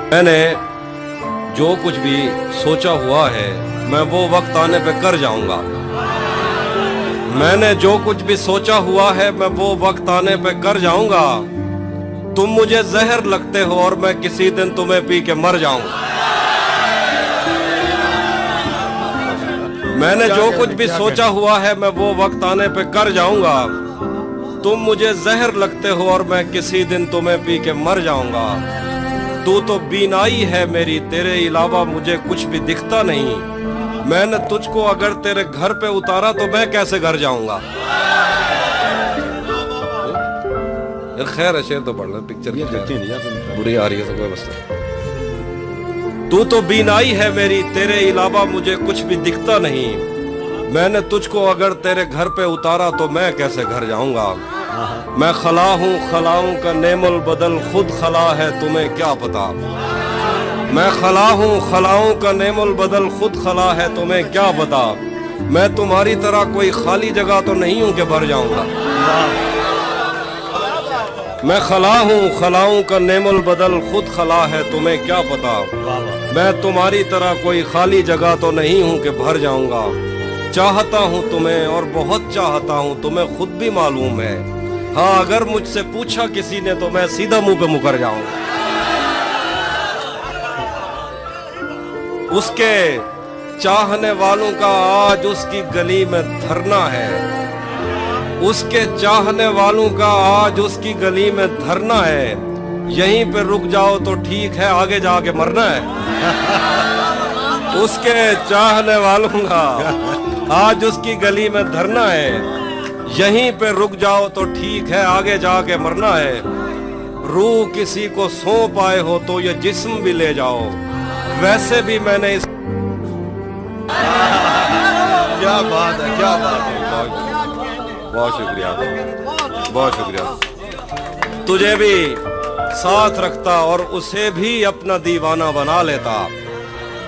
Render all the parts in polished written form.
मैंने जो कुछ भी सोचा हुआ है मैं वो वक्त आने पे कर जाऊंगा। मैंने जो कुछ भी सोचा हुआ है मैं वो वक्त आने पे कर जाऊंगा। तुम मुझे जहर लगते हो और मैं किसी दिन तुम्हें पी के मर जाऊंगा। मैंने जो कुछ भी सोचा हुआ है मैं वो वक्त आने पे कर जाऊंगा। तुम मुझे जहर लगते हो और मैं किसी दिन तुम्हें पी के मर जाऊंगा। तू तो बीनाई है मेरी, तेरे अलावा मुझे कुछ भी दिखता नहीं। मैंने तुझको अगर तेरे घर पे उतारा तो मैं कैसे घर जाऊंगा। खैर है, शेर तो पढ़ लो, पिक्चर बुरी आ रही है तो कोई मसला। तू तो बीनाई है मेरी, तेरे अलावा मुझे कुछ भी दिखता नहीं। मैंने तुझको अगर तेरे घर पे उतारा तो मैं कैसे घर जाऊंगा। मैं खला हूँ खलाऊं का नेमुल बदल, खुद खला है तुम्हें क्या पता। मैं खला हूँ खलाऊं का नेमुल बदल, खुद खला है तुम्हें क्या पता। मैं तुम्हारी तरह कोई खाली जगह तो नहीं हूँ कि भर जाऊंगा। मैं खला हूँ खलाऊं का नेमुल बदल, खुद खला है तुम्हें क्या पता। मैं तुम्हारी तरह कोई खाली जगह तो नहीं हूँ कि भर जाऊंगा। चाहता हूँ तुम्हें और बहुत चाहता हूँ, तुम्हें खुद भी मालूम है। हाँ, अगर मुझसे पूछा किसी ने तो मैं सीधा मुंह पे मुकर जाऊंगा। उसके चाहने वालों का आज उसकी गली में धरना है। उसके चाहने वालों का आज उसकी गली में धरना है। यहीं पे रुक जाओ तो ठीक है, आगे जाके मरना है। उसके चाहने वालों का आज उसकी गली में धरना है। यहीं पे रुक जाओ तो ठीक है, आगे जाके मरना है। रूह किसी को सौंप आए हो तो ये जिस्म भी ले जाओ। वैसे भी मैंने इस क्या बात है, क्या बात है। बहुत शुक्रिया, बहुत शुक्रिया। तुझे भी साथ रखता और उसे भी अपना दीवाना बना लेता।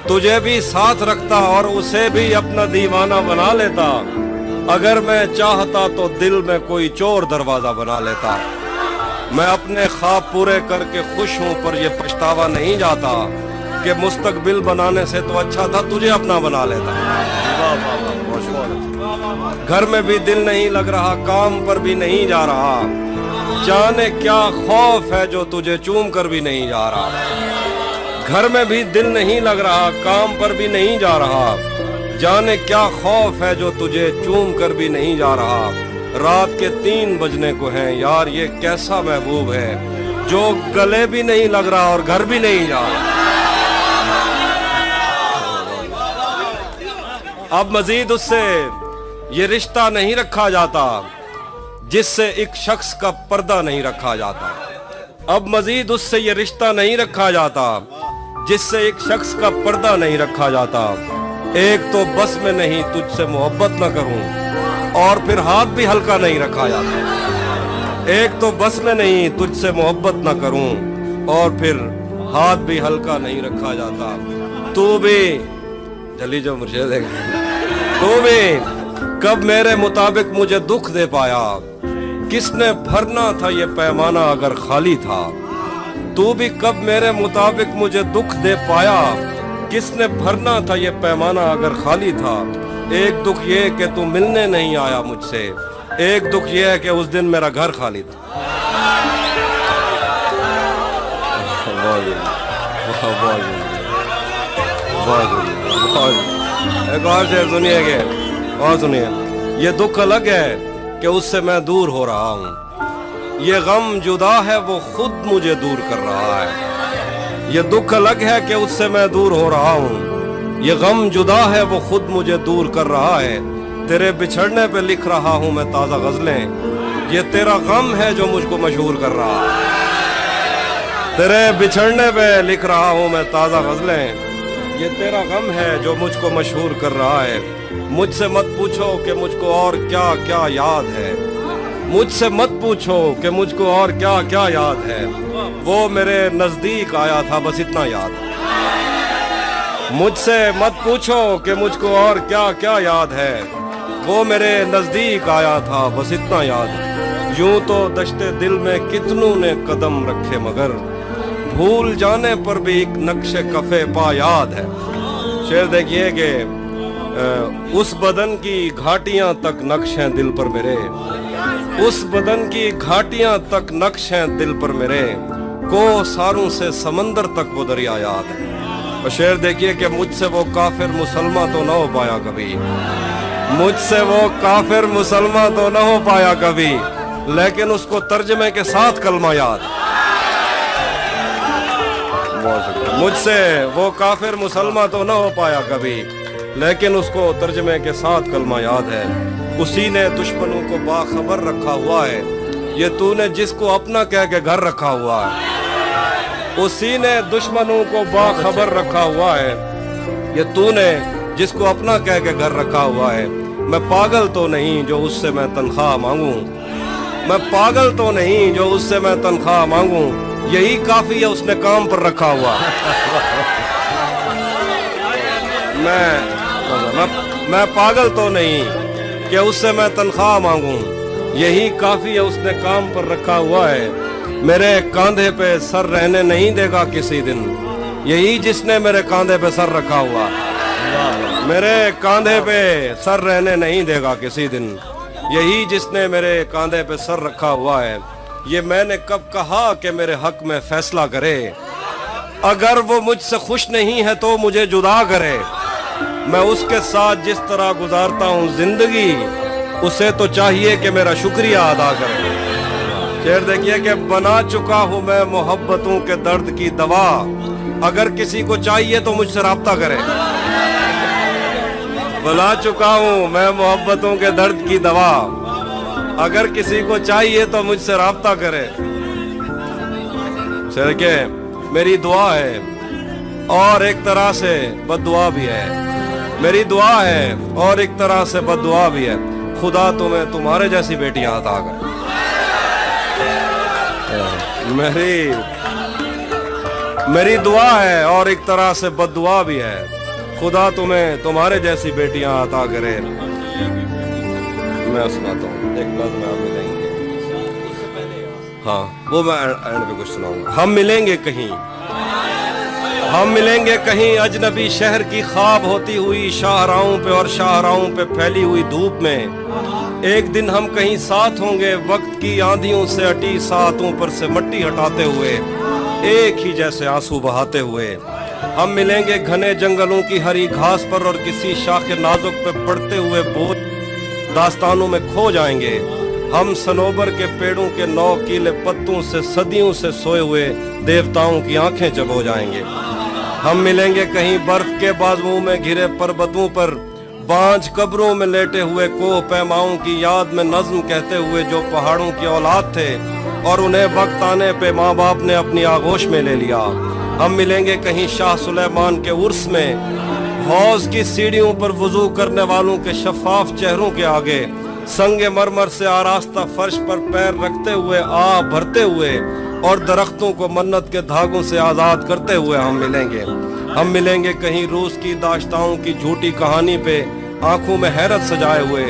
तुझे भी साथ रखता और उसे भी अपना दीवाना बना लेता। अगर मैं चाहता तो दिल में कोई चोर दरवाजा बना लेता। मैं अपने ख्वाब पूरे करके खुश हूँ, पर ये पछतावा नहीं जाता कि मुस्तकबिल बनाने से तो अच्छा था तुझे अपना बना लेता। घर में भी दिल नहीं लग रहा, काम पर भी नहीं जा रहा। जाने क्या खौफ है जो तुझे चूम कर भी नहीं जा रहा। घर में भी दिल नहीं लग रहा, काम पर भी नहीं जा रहा। जाने क्या खौफ है जो तुझे चूम कर भी नहीं जा रहा। रात के 3 बजने को हैं यार, ये कैसा महबूब है जो गले भी नहीं लग रहा और घर भी नहीं जा रहा। अब मजीद उससे ये रिश्ता नहीं रखा जाता जिससे एक शख्स का पर्दा नहीं रखा जाता। अब मजीद उससे ये रिश्ता नहीं रखा जाता जिससे एक शख्स का पर्दा नहीं रखा जाता। एक तो बस में नहीं तुझसे मोहब्बत न करूं, और फिर हाथ भी हल्का नहीं रखा जाता। एक तो बस में नहीं तुझसे मोहब्बत न करूं, और फिर हाथ भी हल्का नहीं रखा जाता। तू भी जली जो मुर्शिद है, तू भी कब मेरे मुताबिक मुझे दुख दे पाया। किसने भरना था ये पैमाना अगर खाली था। तू भी कब मेरे मुताबिक मुझे दुख दे पाया। किसने भरना था ये पैमाना अगर खाली था। एक दुख ये कि तू मिलने नहीं आया मुझसे। एक दुख ये है कि उस दिन मेरा घर खाली था। एक और शेर सुनिए, और सुनिए। ये दुख अलग है कि उससे मैं दूर हो रहा हूँ। ये गम जुदा है वो खुद मुझे दूर कर रहा है। ये दुख अलग है कि उससे मैं दूर हो रहा हूँ। ये गम जुदा है वो खुद मुझे दूर कर रहा है। तेरे बिछड़ने पे लिख रहा हूँ मैं ताज़ा गज़लें। ये तेरा गम है जो मुझको मशहूर कर रहा है। तेरे बिछड़ने पे लिख रहा हूँ मैं ताज़ा गज़लें। ये तेरा गम है जो मुझको मशहूर कर रहा है। मुझसे मत पूछो कि मुझको और क्या क्या याद है। मुझसे मत पूछो कि मुझको और क्या क्या याद है। वो मेरे नजदीक आया था बस इतना याद है। मुझसे मत पूछो कि मुझको और क्या क्या याद है। वो मेरे नजदीक आया था बस इतना याद है। यूं तो दश्ते दिल में कितनों ने कदम रखे मगर भूल जाने पर भी एक नक्शे कफे पा याद है। शेर देखिए कि उस बदन की घाटियां तक नक्श हैं दिल पर मेरे, उस बदन की घाटियां तक नक्श हैं दिल पर मेरे, को सारों से समंदर तक वो दरिया याद है। और शेर देखिए कि मुझसे वो काफिर मुसलमान तो न हो पाया कभी, मुझसे वो काफिर मुसलमान तो न हो पाया कभी, लेकिन उसको तर्जमे के साथ कलमा याद है। मुझसे वो काफिर मुसलमान तो न हो पाया कभी, लेकिन उसको तर्जमे के साथ कलमा याद है। उसी ने दुश्मनों को बाखबर रखा हुआ है, ये तूने जिसको अपना कह के घर रखा हुआ है। उसी ने दुश्मनों को बाखबर रखा हुआ है, ये तूने जिसको अपना कह के घर रखा हुआ है। मैं पागल तो नहीं जो उससे मैं तनख्वाह मांगूं, मैं पागल तो नहीं जो उससे मैं तनख्वाह मांगूं, यही काफी है उसने काम पर रखा हुआ। मैं पागल तो नहीं कि उससे मैं तनख्वाह मांगूं, यही काफी है उसने काम पर रखा हुआ है। मेरे कांधे पे सर रहने नहीं देगा किसी दिन, यही जिसने मेरे कांधे पे सर रखा हुआ, मेरे कांधे पे सर रहने नहीं देगा किसी दिन, यही जिसने मेरे कांधे पे सर रखा हुआ है। ये मैंने कब कहा कि मेरे हक में फैसला करे, अगर वो मुझसे खुश नहीं है तो मुझे जुदा करे। मैं उसके साथ जिस तरह गुजारता हूँ जिंदगी, उसे तो चाहिए कि मेरा शुक्रिया अदा करे। शेर देखिए कि बना चुका हूँ मैं मोहब्बतों के दर्द की दवा, अगर किसी को चाहिए तो मुझसे राब्ता करे। बना चुका हूँ मैं मोहब्बतों के दर्द की दवा, अगर किसी को चाहिए तो मुझसे राब्ता करे। शेर के मेरी दुआ है और एक तरह से बद्दुआ भी है, मेरी दुआ है और एक तरह से बद्दुआ भी है, खुदा तुम्हें तुम्हारे जैसी बेटियां अता करे। मेरी दुआ है और एक तरह से बद्दुआ भी है, खुदा तुम्हें तुम्हारे जैसी बेटियां अता करे। मैं सुनाता हूँ एक बात, में आप मिलेंगे, हाँ वो मैं एंड पे कुछ सुनाऊंगा। हम मिलेंगे कहीं, हम मिलेंगे कहीं अजनबी शहर की ख्वाब होती हुई शाहराहों पे और शाहराहों पे फैली हुई धूप में। एक दिन हम कहीं साथ होंगे वक्त की आंधियों से अटी सातों पर से मट्टी हटाते हुए, एक ही जैसे आंसू बहाते हुए। हम मिलेंगे घने जंगलों की हरी घास पर और किसी शाखे नाजुक पे पड़ते हुए बोझ दास्तानों में खो जाएंगे। हम सनोबर के पेड़ों के नौकीले पत्तों से सदियों से सोए हुए देवताओं की आंखें जगो जाएंगे। हम मिलेंगे कहीं बर्फ के बाजुओं में घिरे पर्वतों पर, बांझ कब्रों में लेटे हुए कोह पैमाओं की याद में नज्म कहते हुए जो पहाड़ों की औलाद थे और उन्हें वक्त आने पे माँ बाप ने अपनी आगोश में ले लिया। हम मिलेंगे कहीं शाह सुलेमान के उर्स में, हौज की सीढ़ियों पर वुजू करने वालों के शफाफ चेहरों के आगे, संगे मरमर से आरास्ता फर्श पर पैर रखते हुए आह भरते हुए और दरख्तों को मन्नत के धागों से आजाद करते हुए हम मिलेंगे। हम मिलेंगे कहीं रूस की दाश्ताओं की झूठी कहानी पे आंखों में हैरत सजाए हुए,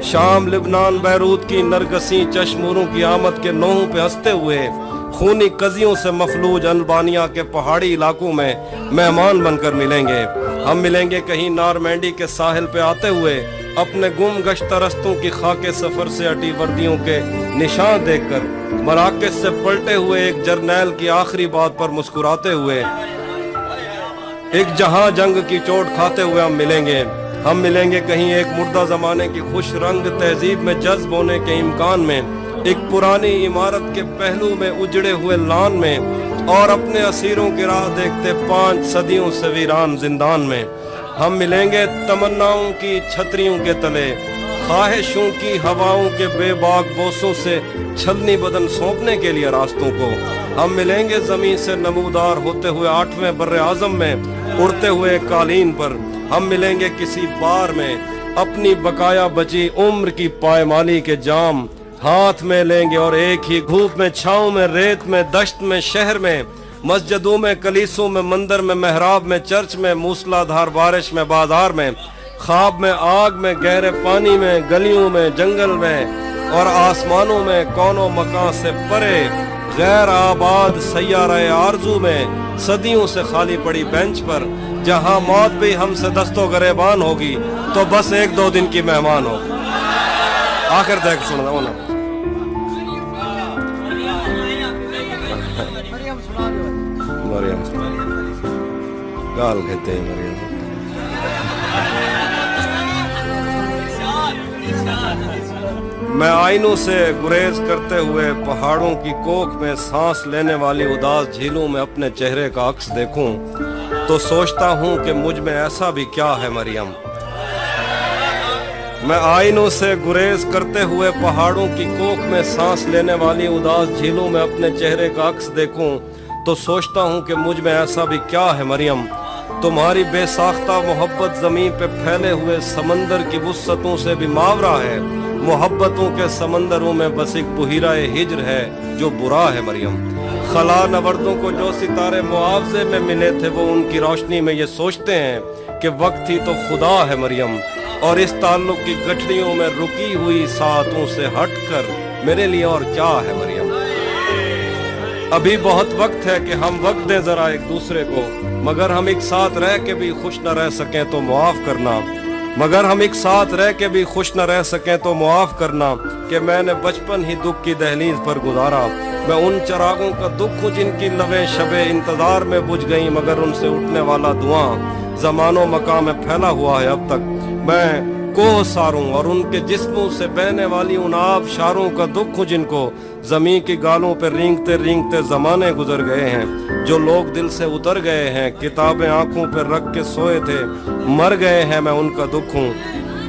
शाम लिबनान बैरूत की नरगसी चश्मूरों की आमद के नोहों पे हंसते हुए, खूनी कजियों से मफलूज अल्बानिया के पहाड़ी इलाकों में मेहमान बनकर मिलेंगे। हम मिलेंगे कहीं नारमैंडी के साहिल पे आते हुए अपने गुम गश्त रस्तों की खाके सफर से अटी वर्दियों के निशान देखकर, मराकज से पलटे हुए एक जर्नैल की आखिरी बात पर मुस्कुराते हुए, एक जहां जंग की चोट खाते हुए हम मिलेंगे। हम मिलेंगे कहीं एक मुर्दा जमाने की खुश रंग तहजीब में जज्ब होने के इम्कान में, एक पुरानी इमारत के पहलू में उजड़े हुए लान में और अपने असीरों की राह देखते 5 सदियों से वीरान जिंदान में। हम मिलेंगे तमन्नाओं की छतरियों के तले, ख्वाहिशों की हवाओं के बेबाक बोसों से छलनी बदन सौंपने के लिए रास्तों को। हम मिलेंगे जमीन से नमूदार होते हुए 8वें बर्रे आजम में उड़ते हुए कालीन पर। हम मिलेंगे किसी बार में अपनी बकाया बची उम्र की पायमाली के जाम हाथ में लेंगे और एक ही धूप में, छाँव में, रेत में, दश्त में, शहर में, मस्जिदों में, कलीसों में, मंदिर में, मेहराब में, चर्च में, मूसलाधार बारिश में, बाजार में, ख्वाब में, आग में, गहरे पानी में, गलियों में, जंगल में और आसमानों में, कौनों मकान से परे, غیر آباد سیارہ آرزو میں صدیوں سے خالی پڑی بینچ پر جہاں موت بھی ہم سے دستوں گریبان ہوگی تو بس ایک دو دن کی مہمان ہو. آخر تک سننا ہونا مریم گال کہتے ہیں مریم. میں آئینوں سے گریز کرتے ہوئے پہاڑوں کی کوکھ میں سانس لینے والی اداس جھیلوں میں اپنے چہرے کا عکس دیکھوں تو سوچتا ہوں کہ مجھ میں ایسا بھی کیا ہے مریم. میں آئینوں سے گریز کرتے ہوئے پہاڑوں کی کوکھ میں سانس لینے والی اداس جھیلوں میں اپنے چہرے کا عکس دیکھوں تو سوچتا ہوں کہ مجھ میں ایسا بھی کیا ہے مریم. تمہاری بے ساختہ محبت زمین پہ پھیلے ہوئے سمندر کی وسعتوں سے بھی ماورا ہے. محبتوں کے سمندروں میں بس ایک بحیرہ ہجر ہے جو برا ہے مریم. خلا نوردوں کو جو ستارے معاوضے میں ملے تھے وہ ان کی روشنی میں یہ سوچتے ہیں کہ وقت ہی تو خدا ہے مریم. اور اس تعلق کی گٹھڑیوں میں رکی ہوئی ساعتوں سے ہٹ کر میرے لیے اور کیا ہے مریم. ابھی بہت وقت ہے کہ ہم وقت دیں ذرا ایک دوسرے کو, مگر ہم ایک ساتھ رہ کے بھی خوش نہ رہ سکیں تو معاف کرنا. مگر ہم ایک ساتھ رہ کے بھی خوش نہ رہ سکیں تو معاف کرنا کہ میں نے بچپن ہی دکھ کی دہلیز پر گزارا. میں ان چراغوں کا دکھ ہوں جن کی لویں شبے انتظار میں بجھ گئیں, مگر ان سے اٹھنے والا دھواں زمان و مکان میں پھیلا ہوا ہے اب تک. میں کوہ ساروں اور ان کے جسموں سے بہنے والی ان آب شاروں کا دکھ ہوں جن کو زمین کی گالوں پہ رینگتے رینگتے زمانے گزر گئے ہیں. جو لوگ دل سے اتر گئے ہیں, کتابیں آنکھوں پہ رکھ کے سوئے تھے مر گئے ہیں, میں ان کا دکھ ہوں.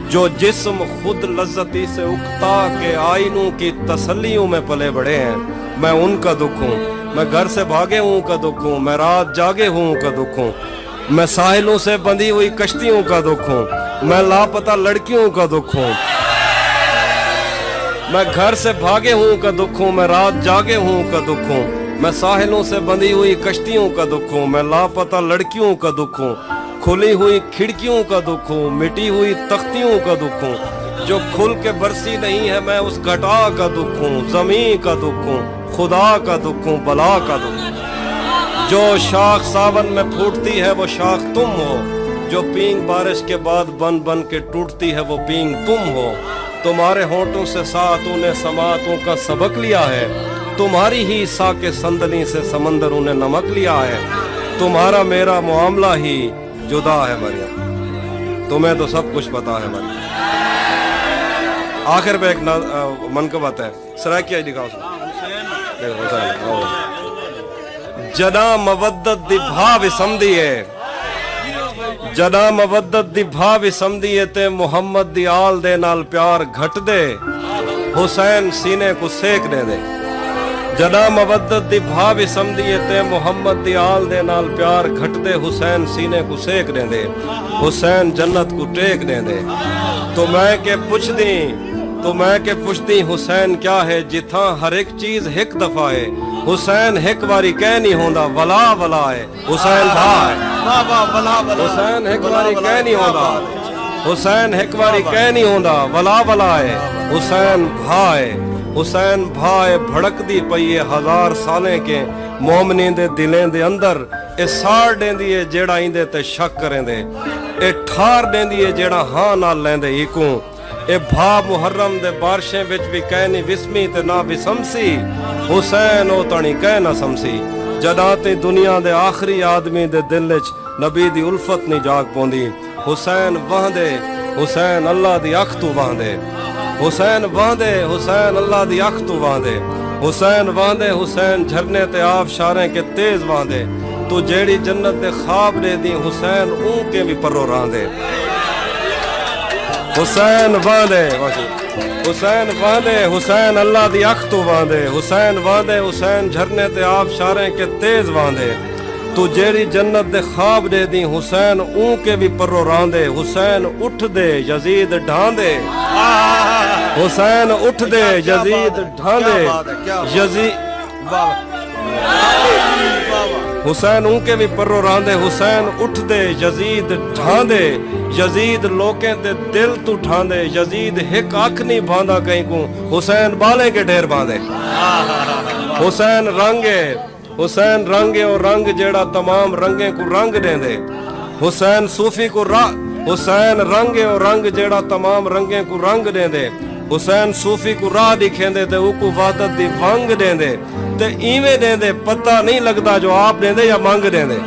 جو جسم خود لذتی سے اکتا کے آئینوں کی تسلیوں میں پلے بڑے ہیں, میں ان کا دکھ ہوں. میں گھر سے بھاگے ہوں کا دکھ ہوں, میں رات جاگے ہوں کا دکھ ہوں. میں ساحلوں سے بندھی ہوئی کشتیوں کا دکھ ہوں, میں لاپتہ لڑکیوں کا دکھ ہوں. میں گھر سے بھاگے ہوں کا دکھ ہوں, میں رات جاگے ہوں کا دکھ ہوں. میں ساحلوں سے بندھی ہوئی کشتیوں کا دکھ ہوں, میں لاپتہ لڑکیوں کا دکھ ہوں. کھلی ہوئی کھڑکیوں کا دکھ ہوں, مٹی ہوئی تختیوں کا دکھ ہوں. جو کھل کے برسی نہیں ہے میں اس گھٹا کا دکھ ہوں. زمین کا دکھ ہوں, خدا کا دکھ ہوں, بلا کا دکھ ہوں. جو شاخ ساون میں پھوٹتی ہے وہ شاخ تم ہو, جو پینگ بارش کے بعد بن بن کے ٹوٹتی ہے وہ پینگ تم ہو. تمہارے ہونٹوں سے ساعتوں نے سماعتوں کا سبق لیا ہے, تمہاری ہی سا کے سندلی سے سمندروں نے نمک لیا ہے. تمہارا میرا معاملہ ہی جدا ہے مریم, تمہیں تو سب کچھ پتا ہے مریم. آخر پہ ایک منقبت ہے, سرائکیہ دکھاؤ جنا مودت دی بھاو سمدھیے, جنا مودت دی بھاو سمدھیے تے محمد دی آل دے نال پیار گھٹ دے, حسین سینے کو سیک دے دے. جنا مودت دی بھاو سمدھیے تے محمد دی آل دے نال پیار گھٹ دے, حسین سینے کو سیک دے دے, حسین جنت کو ٹیک دے دے. تو میں کہ پوچھ دیں, تو میں کہ پوچھتی حسین کیا ہے جتھاں ہر ایک چیز ایک دفعہ ہے. حسین ایک واری کہہ نہیں ہوندا ولا ولا ہے, حسین بھا ہے. حسین ایک واری کہہ نہیں ہوندا, حسین ایک واری کہہ نہیں ہوندا ولا ولا ہے, حسین بھا ہے. حسین بھا ہے بھڑک دی پئی ہے ہزار سالیں کے مومنین دے دلیں دے اندر. اے ساڑ دیندی ہے جیڑا ایندے تے شک کریں دے, اے ٹھار دیندی ہے جیڑا ہاں نال لیندے ایکوں. اے بھا محرم دے بارشیں وچ بھی کہہ نہیں وسمی تے نہ وسمسی, حسین او تانی کہہ نہ سمسی. جداں تے دنیا دے آخری آدمی دے دل وچ نبی دی الفت نہیں جاگ پوندی. حسین وہندے, حسین اللہ دی اکھ تو وہندے, حسین وہندے, حسین اللہ دی اکھ تو وہندے. حسین وہندے, حسین جھرنے تے آب شاریں کے تیز وہندے. تو جیڑی جنت دے خواب دے دی حسین اون کے بھی پرو راندے. حسین وہندے, حسین وہندے, حسین اللہ دی اکھ تو وہندے. حسین وہندے, حسین جھرنے تے آب شاریں کے تیز وہندے. تو جیڑی جنت دے خواب دے دی حسین اون کے بھی پرو راندے. حسین اٹھ دے یزید ڈھاندے, حسین اٹھ دے یزید ڈھاندے. یزید हुसैन उनके भी परो रांदे हुसैन उठ दे यजीद ठांदे यजीद लोकें ते दिल तू ठांदे यजीद हिक अख नहीं भांदा कहीं को हुसैन बाले के ढेर बांधे हुसैन रंगे और रंग जेड़ा तमाम रंगे को रंग देंदे हुसैन सूफी को हुसैन रंगे और रंग जेड़ा तमाम रंगे को रंग देंदे हुसैन सूफी को राह दिखेंदे ते उको वादत दी वंग देंदे ते इवें देंदे पता नहीं लगदा जो आप देंदे या मंग देंदे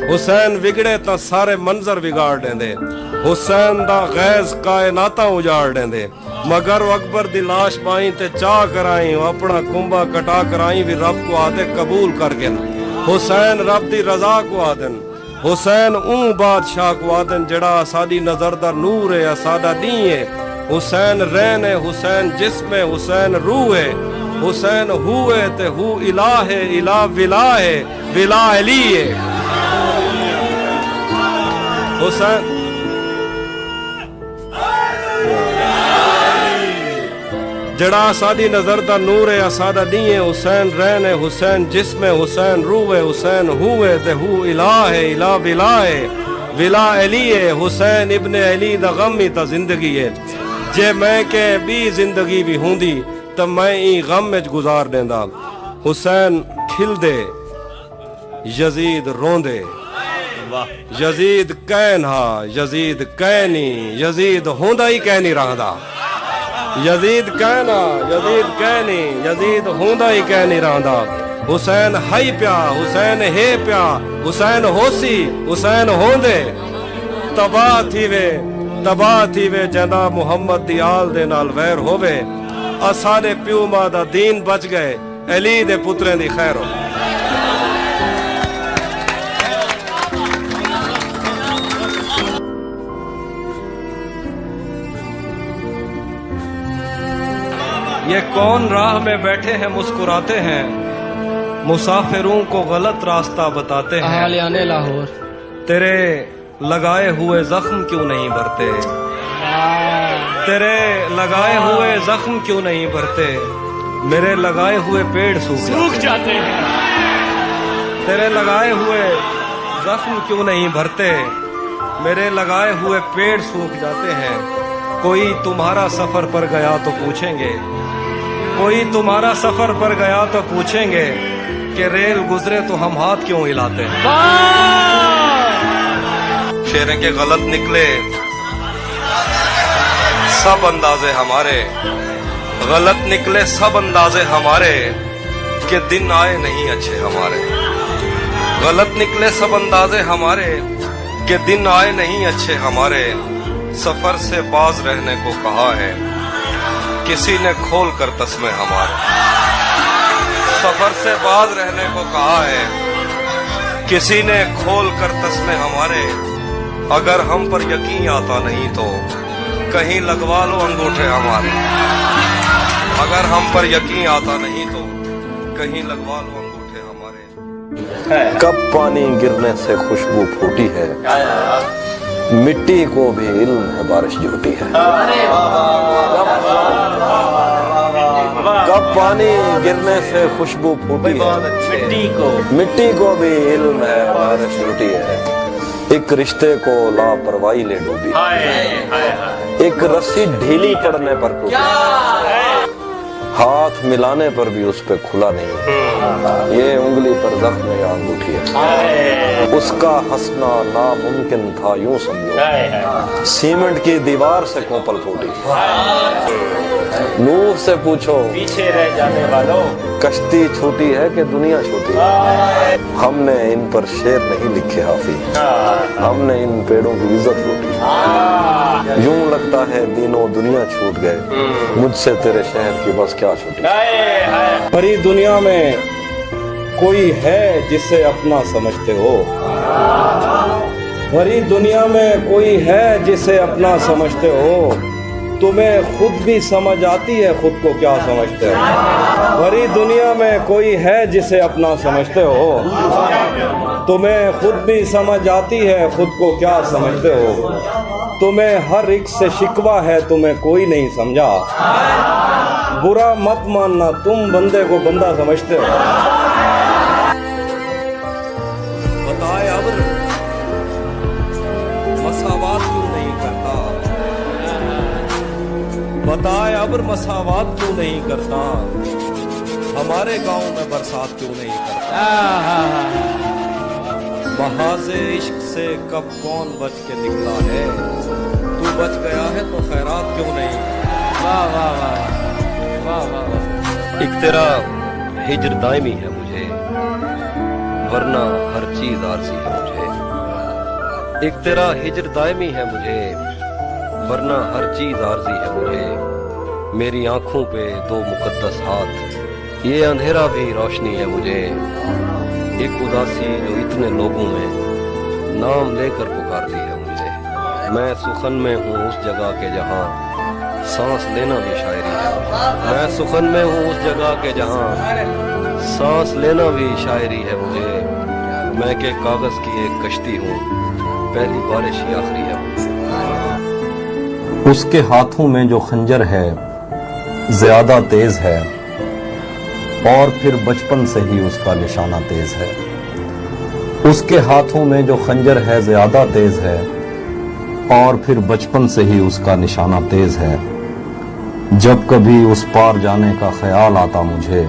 हुसैन विगड़े तां सारे मंजर बिगाड़ देंदे हुसैन दा गैज़ कायनाता उजाड़ देंदे मगर वो अकबर दी लाश पाई ते चाह कराई अपना कुंभा कटा कराई भी रब को आते कबूल करके हुसैन रब दी रजा को आदन हुसैन बादशाह को आदन जड़ा साडी नजर दा नूर है सादा दी है हुसैन रैन है हुसैन जिस्म है हुसैन रूह है हुसैन हुए ते हु इला है इला विला है विला अली है हुसैन जड़ा सादी नजर दा नूर है सादा दी है हुसैन रैन है हुसैन जिस्म है हुसैन रूह है हुसैन हुए ते हु इला है इला विला है विला अली है हुसैन इब्ने अली दा गम ही ता जिंदगी है जे मैं के भी जिंदगी भी हुंदी तो मैं ई गम विच गुजार देंदा हुसैन खिलदे यजीद रोंदे यजीद कहना यजीद कहनी यजीद होंदा ही कह नहीं रहा यजीद कहना यजीद कहनी यजीद होंदा ही कह नहीं रहा हुसैन हाई प्या हुसैन है प्या हुसैन होसी हुसैन होंदे तबाह थी वे जदा मुहम्मद दी आल दे नाल वैर होवे असारे प्यू मां दा दीन बच गए अली दे पुत्रें दी खैर हो ये कौन राह में बैठे हैं मुस्कुराते हैं मुसाफिरों को गलत रास्ता बताते हैं लाहौर तेरे लगाए हुए जख्म क्यों नहीं भरते तेरे लगाए हुए जख्म क्यों नहीं भरते मेरे लगाए हुए पेड़ सूख जाते हैं तेरे लगाए हुए जख्म क्यों नहीं भरते मेरे लगाए हुए पेड़ सूख जाते हैं कोई तुम्हारा सफर पर गया तो पूछेंगे कोई तुम्हारा सफर पर गया तो पूछेंगे कि रेल गुजरे तो हम हाथ क्यों हिलाते हैं शेर के गलत निकले सब अंदाजे हमारे गलत निकले सब अंदाजे हमारे कि दिन आए नहीं अच्छे हमारे गलत निकले सब अंदाजे हमारे कि दिन आए नहीं अच्छे हमारे सफर से बाज रहने को कहा है किसी ने खोल कर तस्मे हमारे सफर से बाज रहने को कहा है किसी ने खोल कर तस्मे हमारे अगर हम पर यकीन आता नहीं तो कहीं लगवा लो अंगूठे हमारे अगर हम पर यकीन आता नहीं तो कहीं लगवा लो अंगूठे हमारे कब पानी गिरने से खुशबू फूटी है मिट्टी को भी इल्म है बारिश झूठी है कब पानी गिरने से खुशबू फूटी है मिट्टी को भी इल्म है बारिश झूठी है एक रिश्ते को लापरवाही ले डूबी एक रस्सी ढीली पड़ने पर हाथ मिलाने पर भी उस पे खुला नहीं ये उंगली पर जख्म या अंगूठी है उसका हंसना नामुमकिन था यूं समझो सीमेंट की दीवार से कोपल फूटी नूह से पूछो पीछे रह जाने वालों कश्ती छोटी है कि दुनिया छोटी है हमने इन पर शेर नहीं लिखे हाफिज हमने इन पेड़ों की इज्जत लूटी यूं लगता है दिनों दुनिया छूट गए मुझसे तेरे शहर की बस क्या छूटी भरी दुनिया में कोई है जिसे अपना समझते हो भरी दुनिया में कोई है जिसे अपना समझते हो तुम्हें खुद भी समझ आती है खुद को क्या समझते हो भरी दुनिया में कोई है जिसे अपना समझते हो तुम्हें खुद भी समझ आती है खुद को क्या समझते हो तुम्हें हर एक से शिकवा है तुम्हें कोई नहीं समझा बुरा मत मानना तुम बंदे को बंदा समझते हो बताए अब्र मसावत क्यों नहीं करता, हमारे गांव में बरसात क्यों नहीं करता। महाज़े इश्क से कब कौन बच के निकला है, तू बच गया है तो खैरात क्यों नहीं। वाह वाह वाह वाह वाह। एक तेरा हिजर दायमी है मुझे, वरना हर चीज आरज़ी है मुझे। एक तेरा हिजर दायमी है मुझे, वरना हर चीज आरज़ी है मुझे। मेरी आंखों पे दो मुकद्दस हाथ, ये अंधेरा भी रोशनी है मुझे। एक उदासी जो इतने लोगों में नाम लेकर पुकारती है मुझे। मैं सुखन में हूँ उस जगह के जहाँ सांस लेना भी शायरी है। मैं सुखन में हूँ उस जगह के जहाँ सांस लेना भी शायरी है मुझे। मैं के कागज की एक कश्ती हूँ, पहली बारिश ही आखिरी है मुझे। उसके हाथों में जो खंजर है ज्यादा तेज है, और फिर बचपन से ही उसका निशाना तेज है। उसके हाथों में जो खंजर है ज्यादा तेज है, और फिर बचपन से ही उसका निशाना तेज है। जब कभी उस पार जाने का ख्याल आता मुझे,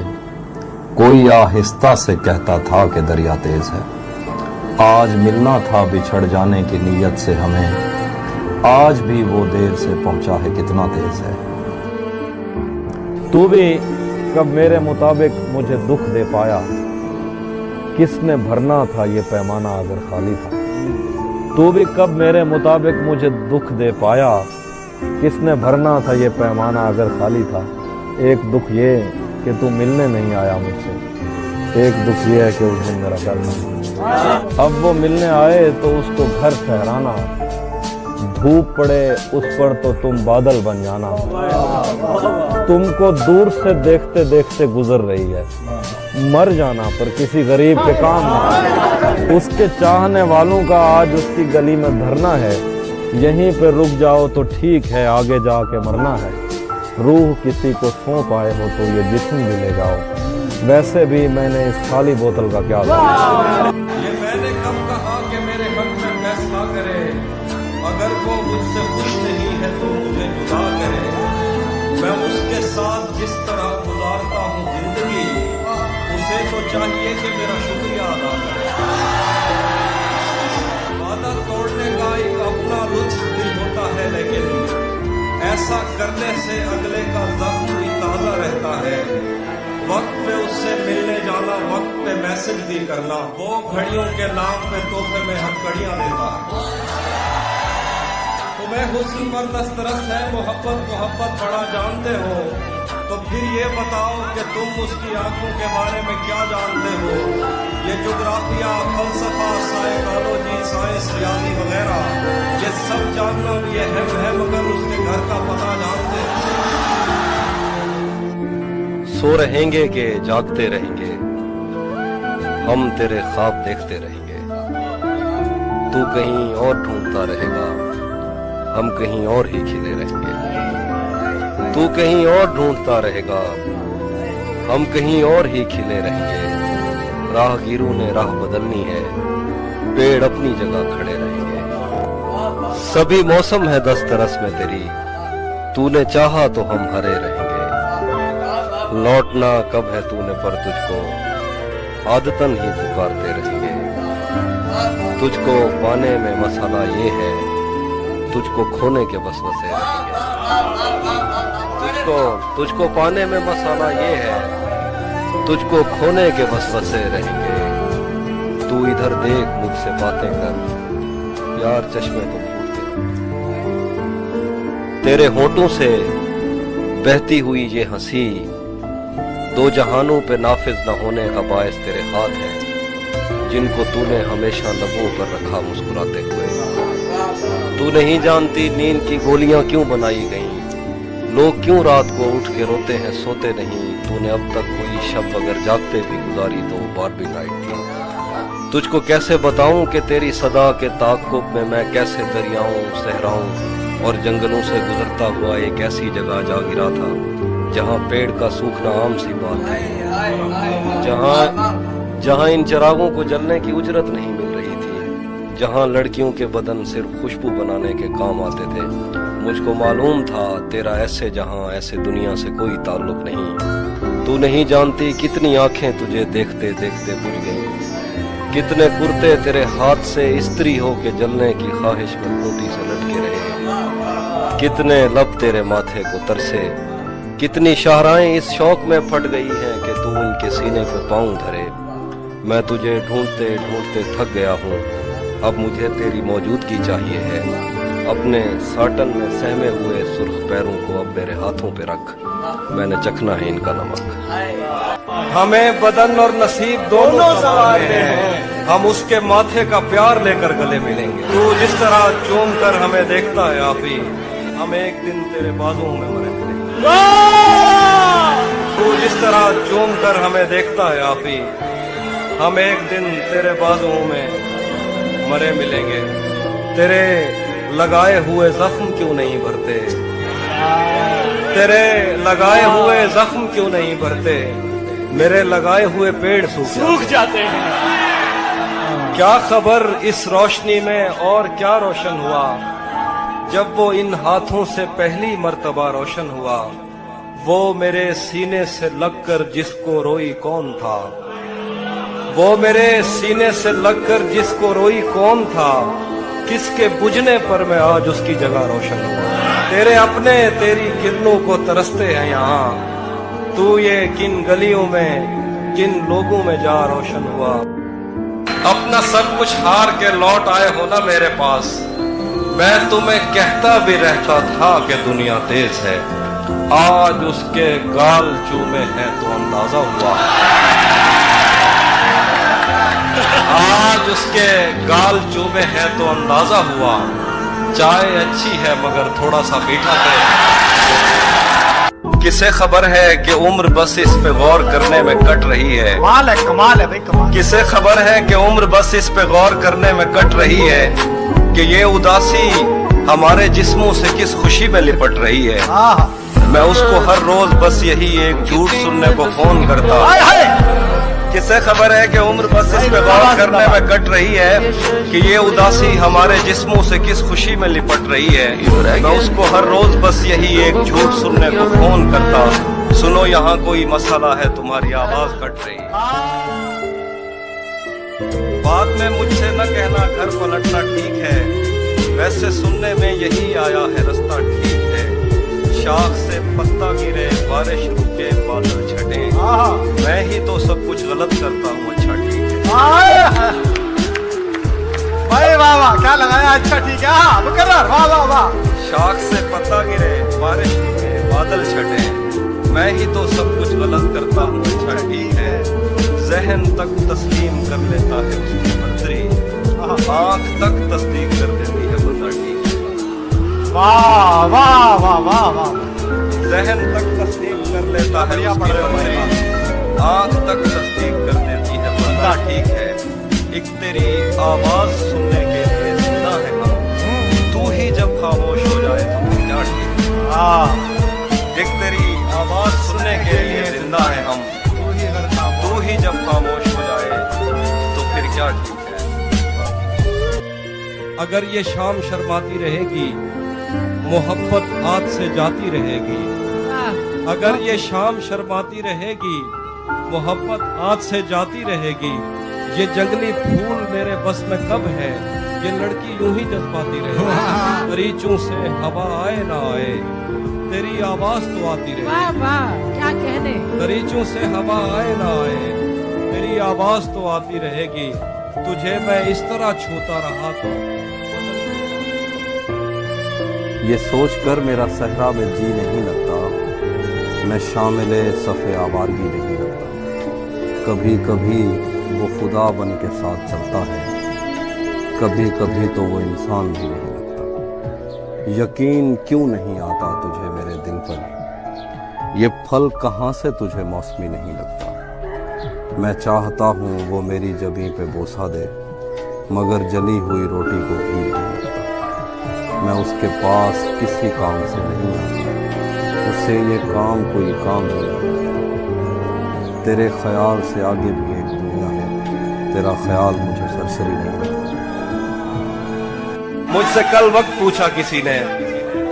कोई आहिस्ता से कहता था कि दरिया तेज है। आज मिलना था बिछड़ जाने की नीयत से हमें, आज भी वो देर से पहुंचा है कितना तेज है। तू भी कब मेरे मुताबिक मुझे दुख दे पाया, किसने भरना था ये पैमाना अगर खाली था। तू भी कब मेरे मुताबिक मुझे दुख दे पाया, किसने भरना था ये पैमाना अगर खाली था। एक दुख ये कि तू मिलने नहीं आया मुझसे, एक दुख ये है कि उस दिन मेरा घर था। अब वो मिलने आए तो उसको घर ठहराना, धूप पड़े उस पर तो तुम बादल बन जाना। तुमको दूर से देखते देखते गुजर रही है, मर जाना पर किसी गरीब के काम ना। उसके चाहने वालों का आज उसकी गली में धरना है, यहीं पे रुक जाओ तो ठीक है, आगे जाके मरना है। रूह किसी को सौंप आए हो तो ये जिस्म भी ले जाओ, वैसे भी मैंने इस खाली बोतल का क्या करना। ये मैंने कब कहा कि मेरे हक में फैसला करे, अगर वो मुझसे खुश नहीं है तो मुझे जुदा करे। मैं उसके साथ जिस तरह गुजारता हूँ जिंदगी, उसे तो चाहिए कि मेरा शुक्रिया अदा करे। वादा तोड़ने का एक अपना लुत्फ भी होता है, लेकिन ऐसा करने से अगले का जख्म भी ताज़ा रहता है। वक्त पे उससे मिलने जाना, वक्त पे मैसेज भी करना, वो घड़ियों के नाम पे तोहफे में हथकड़ियां देता है। तुम्हें हुस्न पर दस्तरस है, मोहब्बत बड़ा जानते हो, तो फिर ये बताओ कि तुम उसकी आंखों के बारे में क्या जानते हो। ये जोग्राफिया, फलसफा, साइकोलॉजी, साइंस, रियाजी वगैरह, ये सब जानना भी अहम है, मगर उसके घर का पता जानते हो। सो रहेंगे कि जागते रहेंगे, हम तेरे ख्वाब देखते रहेंगे। तू कहीं और ढूंढता रहेगा, हम कहीं और ही खिले रहेंगे। तू कहीं और ढूंढता रहेगा, हम कहीं और ही खिले रहेंगे। राहगीरों ने राह बदलनी है, पेड़ अपनी जगह खड़े रहेंगे। सभी मौसम है दस्तरस में तेरी, तूने चाहा तो हम हरे रहेंगे। लौटना कब है तूने पर तुझको, आदतन ही पुकारते रहेंगे। तुझको पाने में मसाला ये है, तुझको खोने के वसवसे रहेंगे। तुझको पाने में मसाला ये है, तुझको खोने के वसवसे रहेंगे। तू इधर देख मुझसे बातें कर, यार चश्मे तो फूटते। तेरे होठों से बहती हुई ये हंसी, दो जहानों पे नाफिज न होने का बायस तेरे हाथ हैं, जिनको तूने हमेशा लबों पर रखा मुस्कुराते हुए। तू नहीं जानती नींद की गोलियां क्यों बनाई गईं, लोग क्यों रात को उठ के रोते हैं सोते नहीं। तूने अब तक कोई शब अगर जागते भी गुजारी तो बारबी नाइट थी। तुझको कैसे बताऊं कि तेरी सदा के ताक़ुब में मैं कैसे दरियाओं, सहराओं और जंगलों से गुजरता हुआ एक ऐसी जगह जा गिरा था जहाँ पेड़ का सूखना आम सी बात है, जहाँ इन चिरागों को जलने की उजरत नहीं मिल रही थी, जहाँ लड़कियों के बदन सिर्फ खुशबू बनाने के काम आते थे। मुझको मालूम था तेरा ऐसे जहां ऐसे दुनिया से कोई ताल्लुक नहीं। तू नहीं जानती कितनी आंखें तुझे देखते देखते बुझ गई, कितने कुर्ते तेरे हाथ से इस्त्री हो के जलने की ख्वाहिश में खूंटी से लटके रहे, कितने लब तेरे माथे को तरसे, कितनी शाहराएं इस शौक में फट गई हैं कि तू उनके सीने पे पाँव धरे। मैं तुझे ढूंढते ढूंढते थक गया हूँ, अब मुझे तेरी मौजूदगी चाहिए है। अपने साटन में सहमे हुए सुर्ख पैरों को अब मेरे हाथों पे रख, मैंने चखना है इनका नमक। हमें बदन और नसीब दोनों संवारने हैं, हम उसके माथे का प्यार लेकर गले मिलेंगे। तू जिस तरह चूम कर हमें देखता है आफी, हम एक दिन तेरे बाजुओं में मरे मिलेंगे। तू जिस तरह चूम कर हमें देखता है आफी, हम एक दिन तेरे बाजुओं में मरे मिलेंगे। तेरे लगाए हुए जख्म क्यों नहीं भरते, तेरे लगाए हुए जख्म क्यों नहीं भरते, मेरे लगाए हुए पेड़ सूख जाते हैं। क्या खबर इस रोशनी में और क्या रोशन हुआ, जब वो इन हाथों से पहली मर्तबा रोशन हुआ। वो मेरे सीने से लगकर जिसको रोई कौन था, वो मेरे सीने से लगकर जिसको रोई कौन था, किसके बुझने पर मैं आज उसकी जगह रोशन हुआ। तेरे अपने तेरी किरणों को तरसते हैं यहाँ, तू ये किन गलियों में किन लोगों में जा रोशन हुआ। अपना सब कुछ हार के लौट आए हो ना मेरे पास, मैं तुम्हें कहता भी रहता था कि दुनिया तेज है। आज उसके गाल चूमे हैं तो अंदाजा हुआ, आज उसके गाल चूमे हैं तो अंदाजा हुआ। चाय अच्छी है मगर थोड़ा सा मीठा है। किसे खबर है कि उम्र बस इस पे गौर करने में कट रही है। कमाल है भाई कमाल। किसे खबर है कि उम्र बस इस पे गौर करने में कट रही है, कि ये उदासी हमारे जिस्मों से किस खुशी में लिपट रही है। मैं उसको हर रोज बस यही एक झूठ सुनने को फोन करता। किसे खबर है कि उम्र बस इस पे गौर करने में कट रही है, कि ये उदासी हमारे जिस्मों से किस खुशी में लिपट रही है। मैं उसको हर रोज बस यही एक झूठ सुनने को फोन करता। सुनो यहाँ कोई मसला है, तुम्हारी आवाज कट रही है। बाद में मुझसे न कहना घर पलटना ठीक है, वैसे सुनने में यही आया है रास्ता ठीक है। शाख से पत्ता गिरे, बारिश रुके, बादल छटे, मैं ही तो सब कुछ गलत करता हूँ। अच्छा ठीक है भाई, वाह वाह क्या लगाया, अच्छा ठीक है। मुकर्रर, वाह वाह वाह। शाख से पत्ता गिरे, बारिश रुके, बादल छटे, मैं ही तो सब कुछ गलत करता हूँ। अच्छा ठीक है। जहन तक तस्लीम कर लेता है उसकी मंजरी, आँख तक तस्दीक कर देती है बता ठीक। वाह वाह वाह वाह वाह। जहन तक तस्दीक कर लेता है उसकी मंजरी, आँख तक तस्दीक कर देती है बता ठीक है। एक तेरी आवाज सुनने के लिए जिंदा है हम, तू ही जब खामोश हो जाए तो फिर क्या ठीक है। एक तेरी आवाज सुनने के लिए जिंदा है हम, तू ही जब खामोश हो जाए तो फिर क्या ठीक है। अगर ये शाम शर्माती रहेगी, मोहब्बत हाथ से जाती रहेगी। अगर ये शाम शर्माती रहेगी, मोहब्बत हाथ से जाती रहेगी। ये जंगली फूल मेरे बस में कब है, ये लड़की यूं ही जज्बाती रहेगी। दरीचों से हवा आए ना आए, तेरी आवाज तो आती रहेगी। वाह वाह क्या कहने। दरीचों से हवा आए ना आए, तेरी आवाज तो आती रहेगी। तुझे मैं इस तरह छूता रहा तो ये सोचकर मेरा सहरा में जी नहीं लगता, मैं शामिल सफ़े आवारगी नहीं लगता। कभी कभी वो खुदा बन के साथ चलता है, कभी कभी तो वो इंसान भी नहीं लगता। यकीन क्यों नहीं आता तुझे मेरे दिल पर, ये फल कहाँ से तुझे मौसमी नहीं लगता। मैं चाहता हूँ वो मेरी जबीं पे बोसा दे, मगर जली हुई रोटी को ईद नहीं लगता। मैं उसके पास किसी काम से नहीं आता, उससे ये काम कोई काम नहीं लगता। तेरे ख्याल से आगे भी एक दुनिया है, तेरा ख्याल मुझे सरसरी नहीं लगता। मुझसे कल वक्त पूछा किसी ने,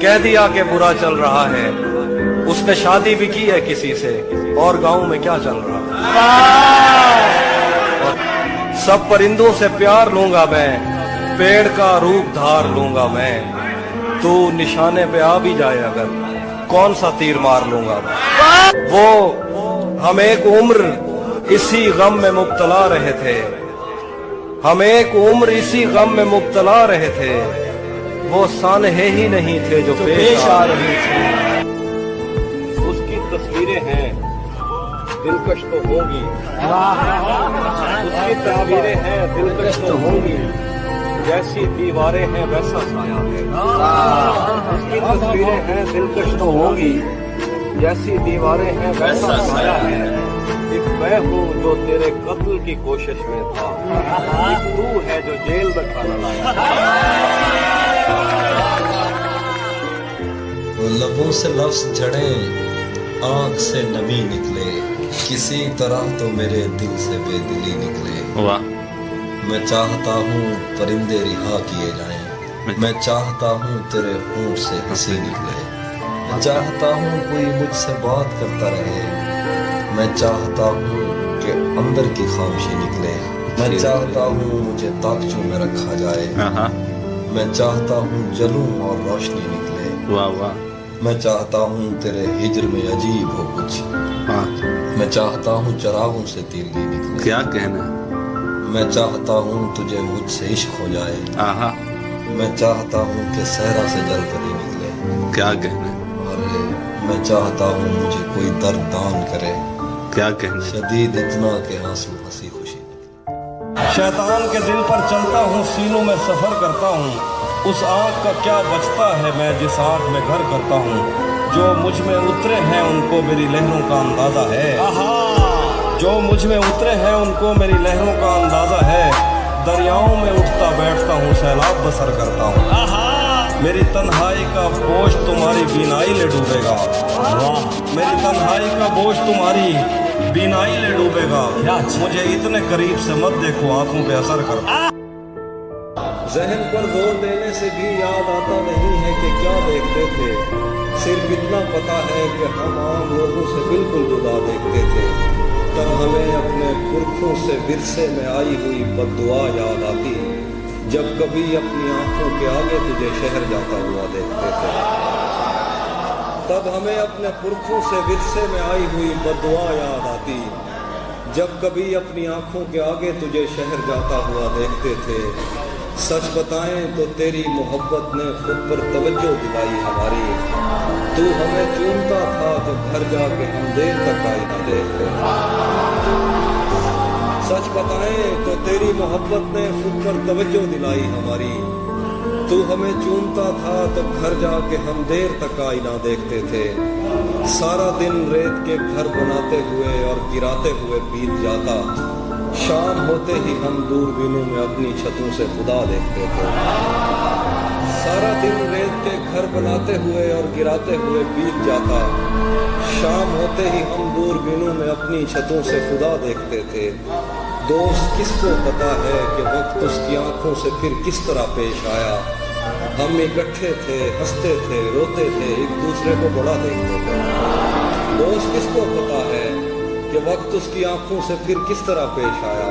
कह दिया कि बुरा चल रहा है, उसने शादी भी की है किसी से, और गांव में क्या चल रहा है। सब परिंदों से प्यार लूंगा मैं, पेड़ का रूप धार लूंगा मैं, तू निशाने पे आ भी जाए अगर, कौन सा तीर मार लूंगा मैं। वो हम एक उम्र इसी गम में मुब्तला रहे थे, हम एक उम्र इसी गम में मुब्तला रहे थे, वो सानहे ही नहीं थे जो पेश आ रहे थे। उसकी तस्वीरें हैं दिलकश तो होंगी, उसकी तस्वीरें हैं दिलकश तो होंगी, जैसी दीवारें हैं वैसा साया है। उसकी तस्वीरें हैं दिलकश तो होंगी, जैसी दीवारें हैं वैसा साया है। एक मैं हूँ जो तेरे कत्ल की कोशिश में था, एक तू है जो जेल में खाना लाया। वो लबों से लफ्ज झड़े, आंख से नमी निकले, किसी तरह तो मेरे दिल से बेदिली निकले। वाह। मैं चाहता हूँ परिंदे रिहा किए जाएं, मैं चाहता हूँ तेरे होंठ से हंसी निकले, मैं चाहता हूँ कोई मुझसे बात करता रहे, मैं चाहता हूँ कि अंदर की खामोशी निकले, मैं चाहता हूँ मुझे ताकचू में रखा जाए, मैं चाहता हूँ जलूं और रोशनी निकले। वाह वाह। मैं चाहता हूँ तेरे हिज्र में अजीब हो कुछ, मैं चाहता हूँ चरागों से तीली निकले। क्या कहना। मैं चाहता हूँ तुझे मुझसे इश्क हो जाए, आहा। मैं चाहता हूँ कि सहरा से जल परी निकले। क्या कहना। और मैं चाहता हूँ मुझे कोई दर्द दान करे, क्या कहना। शदीद इतना कि आंसू हंसी खुशी। शैतान के दिल पर चलता हूँ, सीनों में सफर करता हूँ, उस आँख का क्या बचता है मैं जिस आँख में घर करता हूँ। जो मुझ में उतरे हैं उनको मेरी लहरों का अंदाजा है, जो मुझ में उतरे हैं उनको मेरी लहरों का अंदाजा है। दरियाओं में उठता बैठता हूँ, सैलाब बसर करता हूँ, मेरी तन्हाई का बोझ तुम्हारी बीनाई ले डूबेगा, मेरी तन्हाई का बोझ तुम्हारी बीनाई ले डूबेगा। मुझे इतने करीब से मत देखो, आंखों पे असर करता। जहन पर जोर देने से भी याद आता नहीं है कि क्या देखते थे, सिर्फ इतना पता है कि हम आम लोगों से बिल्कुल जुदा देखते थे। तब हमें अपने पुरखों से विरसे में आई हुई बद्दुआ याद आती, जब कभी अपनी आंखों के आगे तुझे शहर जाता हुआ देखते थे। तब हमें अपने पुरखों से विरसे में आई हुई बद्दुआ याद आती, जब कभी अपनी आंखों के आगे तुझे शहर जाता हुआ देखते थे। सच बताएं तो तेरी मोहब्बत ने खुद पर तवज्जो दिलाई हमारी, तू हमें चूमता था तो घर जाके हम देर तक आई न देखते। सच बताएं तो तेरी मोहब्बत ने खुद पर तवज्जो दिलाई हमारी, तू हमें चूमता था तो घर जाके हम देर तक आई ना देखते थे। सारा दिन रेत के घर बनाते हुए और गिराते हुए बीत जाता, शाम होते ही हम दूरबीनों में अपनी छतों से खुदा देखते थे। सारा दिन रेत के घर बनाते हुए और गिराते हुए बीत जाता, शाम होते ही हम दूरबीनों में अपनी छतों से खुदा देखते थे। दोस्त किसको पता है कि वक्त उसकी आंखों से फिर किस तरह पेश आया। हम इकट्ठे थे, हंसते थे, रोते थे, एक दूसरे को बड़ा देखते थे। दोस्त किसको पता है कि वक्त उसकी आंखों से फिर किस तरह पेश आया।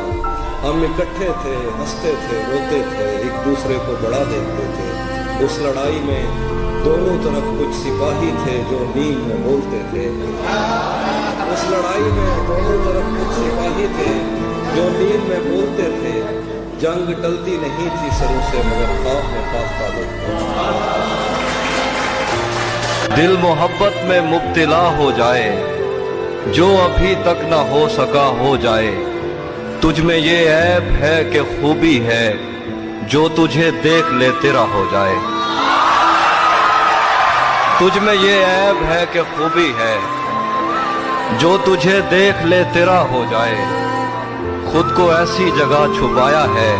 हम इकट्ठे थे, हंसते थे, रोते थे, एक दूसरे को बड़ा देखते थे। उस लड़ाई में दोनों तरफ कुछ सिपाही थे जो नींद में बोलते थे। उस लड़ाई में दोनों तरफ कुछ सिपाही थे जो नींद में बोलते थे। जंग टलती नहीं थी सरों से, मगर ख्वाब में फाख्ता देखते थे। दिल मोहब्बत में मुब्तला हो जाए, जो अभी तक न हो सका हो जाए। तुझ में ये ऐब है कि खूबी है, जो तुझे देख ले तेरा हो जाए। तुझ में ये ऐब है कि खूबी है, जो तुझे देख ले तेरा हो जाए। खुद को ऐसी जगह छुपाया है,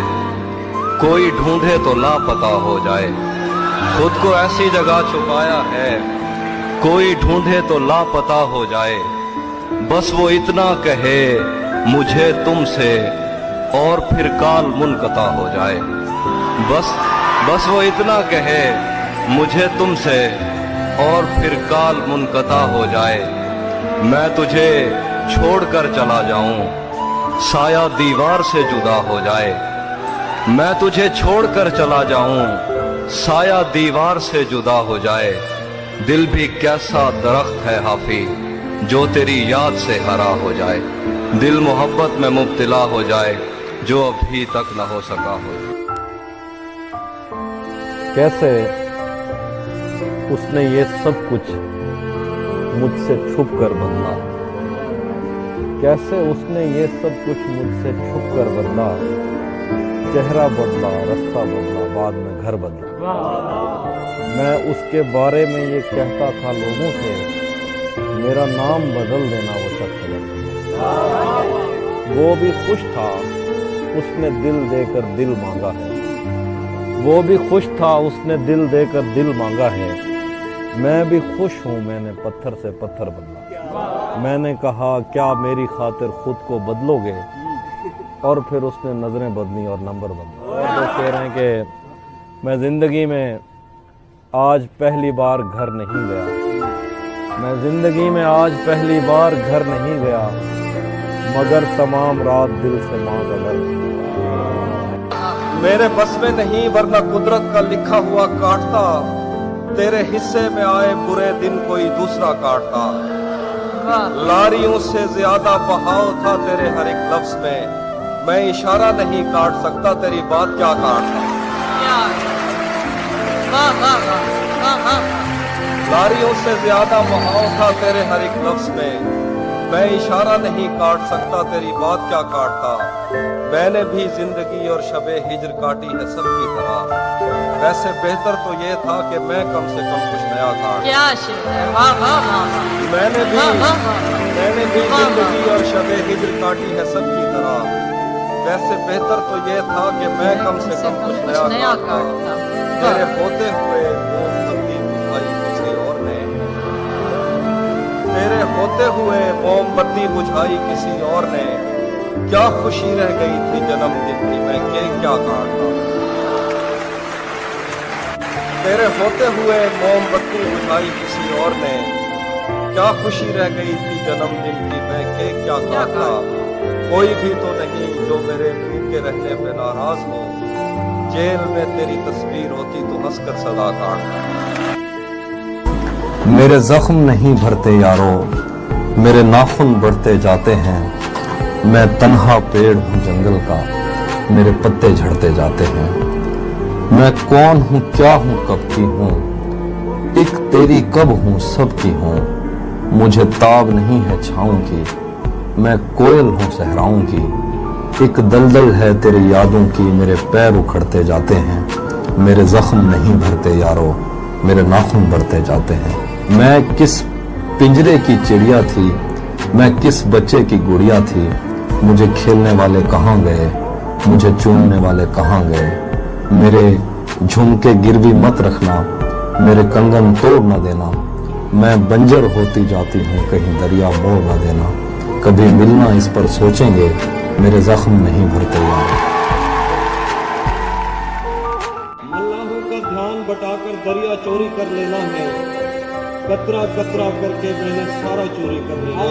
कोई ढूंढे तो लापता हो जाए। खुद को ऐसी जगह छुपाया है, कोई ढूंढे तो लापता हो जाए। बस वो इतना कहे मुझे तुमसे, और फिर काल मुनक़ता हो जाए। बस वो इतना कहे मुझे तुमसे और फिर काल मुनक़ता हो जाए, मैं तुझे छोड़कर चला जाऊं, साया दीवार से जुदा हो जाए। मैं तुझे छोड़कर चला जाऊं, साया दीवार से जुदा हो जाए। दिल भी कैसा दरख्त है हाफी, जो तेरी याद से हरा हो जाए। दिल मोहब्बत में मुब्तला हो जाए, जो अभी तक न हो सका हो। कैसे उसने ये सब कुछ मुझसे छुप कर बदला, कैसे उसने ये सब कुछ मुझसे छुप कर बदला। चेहरा बदला, रास्ता बदला, बाद में घर बदला। मैं उसके बारे में ये कहता था लोगों से, मेरा नाम बदल देना वो शख्स बदला। वो भी खुश था, उसने दिल देकर दिल मांगा है। वो भी खुश था, उसने दिल देकर दिल मांगा है। मैं भी खुश हूँ, मैंने पत्थर से पत्थर बदला। मैंने कहा क्या मेरी खातिर खुद को बदलोगे, और फिर उसने नजरें बदली और नंबर बदला। वो कह रहे हैं कि मैं जिंदगी में आज पहली बार घर नहीं गया, मैं जिंदगी में आज पहली बार घर नहीं गया, मगर तमाम रात दिल से माँ का डर। मेरे बस में नहीं वरना कुदरत का लिखा हुआ काटता, तेरे हिस्से में आए बुरे दिन कोई दूसरा काटता। लारियों से ज्यादा बहाव था तेरे हर एक लफ्ज में, मैं इशारा नहीं काट सकता, तेरी बात क्या काटता। लारियों से ज्यादा बहाव था तेरे हर एक लफ्ज में, मैं इशारा नहीं काट सकता, तेरी बात क्या काटता। मैंने भी जिंदगी और शबे हिजर काटी है सबकी तरह, वैसे बेहतर तो ये था कि मैं कम से कम कुछ नया काट। क्या शेर है, वाह वाह वाह। मैंने भी जिंदगी और शबे हिजर काटी है सबकी तरह, वैसे बेहतर तो ये था कि मैं कम से कम कुछ नया काटता। तेरे होते हुए मोमबत्ती बुझाई किसी और ने, तेरे होते हुए मोमबत्ती बुझाई किसी और ने। क्या खुशी रह गई थी जन्मदिन की, मैं केक क्या काटता। तेरे होते हुए मोमबत्ती बुझाई किसी और ने, क्या खुशी रह गई थी जन्मदिन की, मैं केक क्या काटता। कोई भी तो नहीं जो मेरे भूखे रहने पे नाराज हो, जेल में तेरी तस्वीर होती तो हंसकर सदा काटता। मेरे जख्म नहीं भरते यारो, मेरे नाखून बढ़ते जाते हैं। मैं तन्हा पेड़ हूँ जंगल का, मेरे पत्ते झड़ते जाते हैं। मैं कौन हूँ, क्या हूँ, कब की हूँ, एक तेरी कब हूँ, सब की हूँ। मुझे ताब नहीं है छाँव की, मैं कोयल हूँ सहराओं की। एक दलदल है तेरी यादों की, मेरे पैर उखड़ते जाते हैं। मेरे जख्म नहीं भरते यारो, मेरे नाखून बढ़ते जाते हैं। मैं किस पिंजरे की चिड़िया थी, मैं किस बच्चे की गुड़िया थी। मुझे खेलने वाले कहाँ गए, मुझे चूमने वाले कहाँ गए। मेरे झुमके गिरवी मत रखना, मेरे कंगन तोड़ न देना। मैं बंजर होती जाती हूँ, कहीं दरिया मोड़ न देना। कभी मिलना इस पर सोचेंगे, मेरे जख्म नहीं भरते यार। अल्लाह का ध्यान बटाकर दरिया चोरी कर लेना है, कतरा कतरा करके मैंने सारा चोरी कर लिया।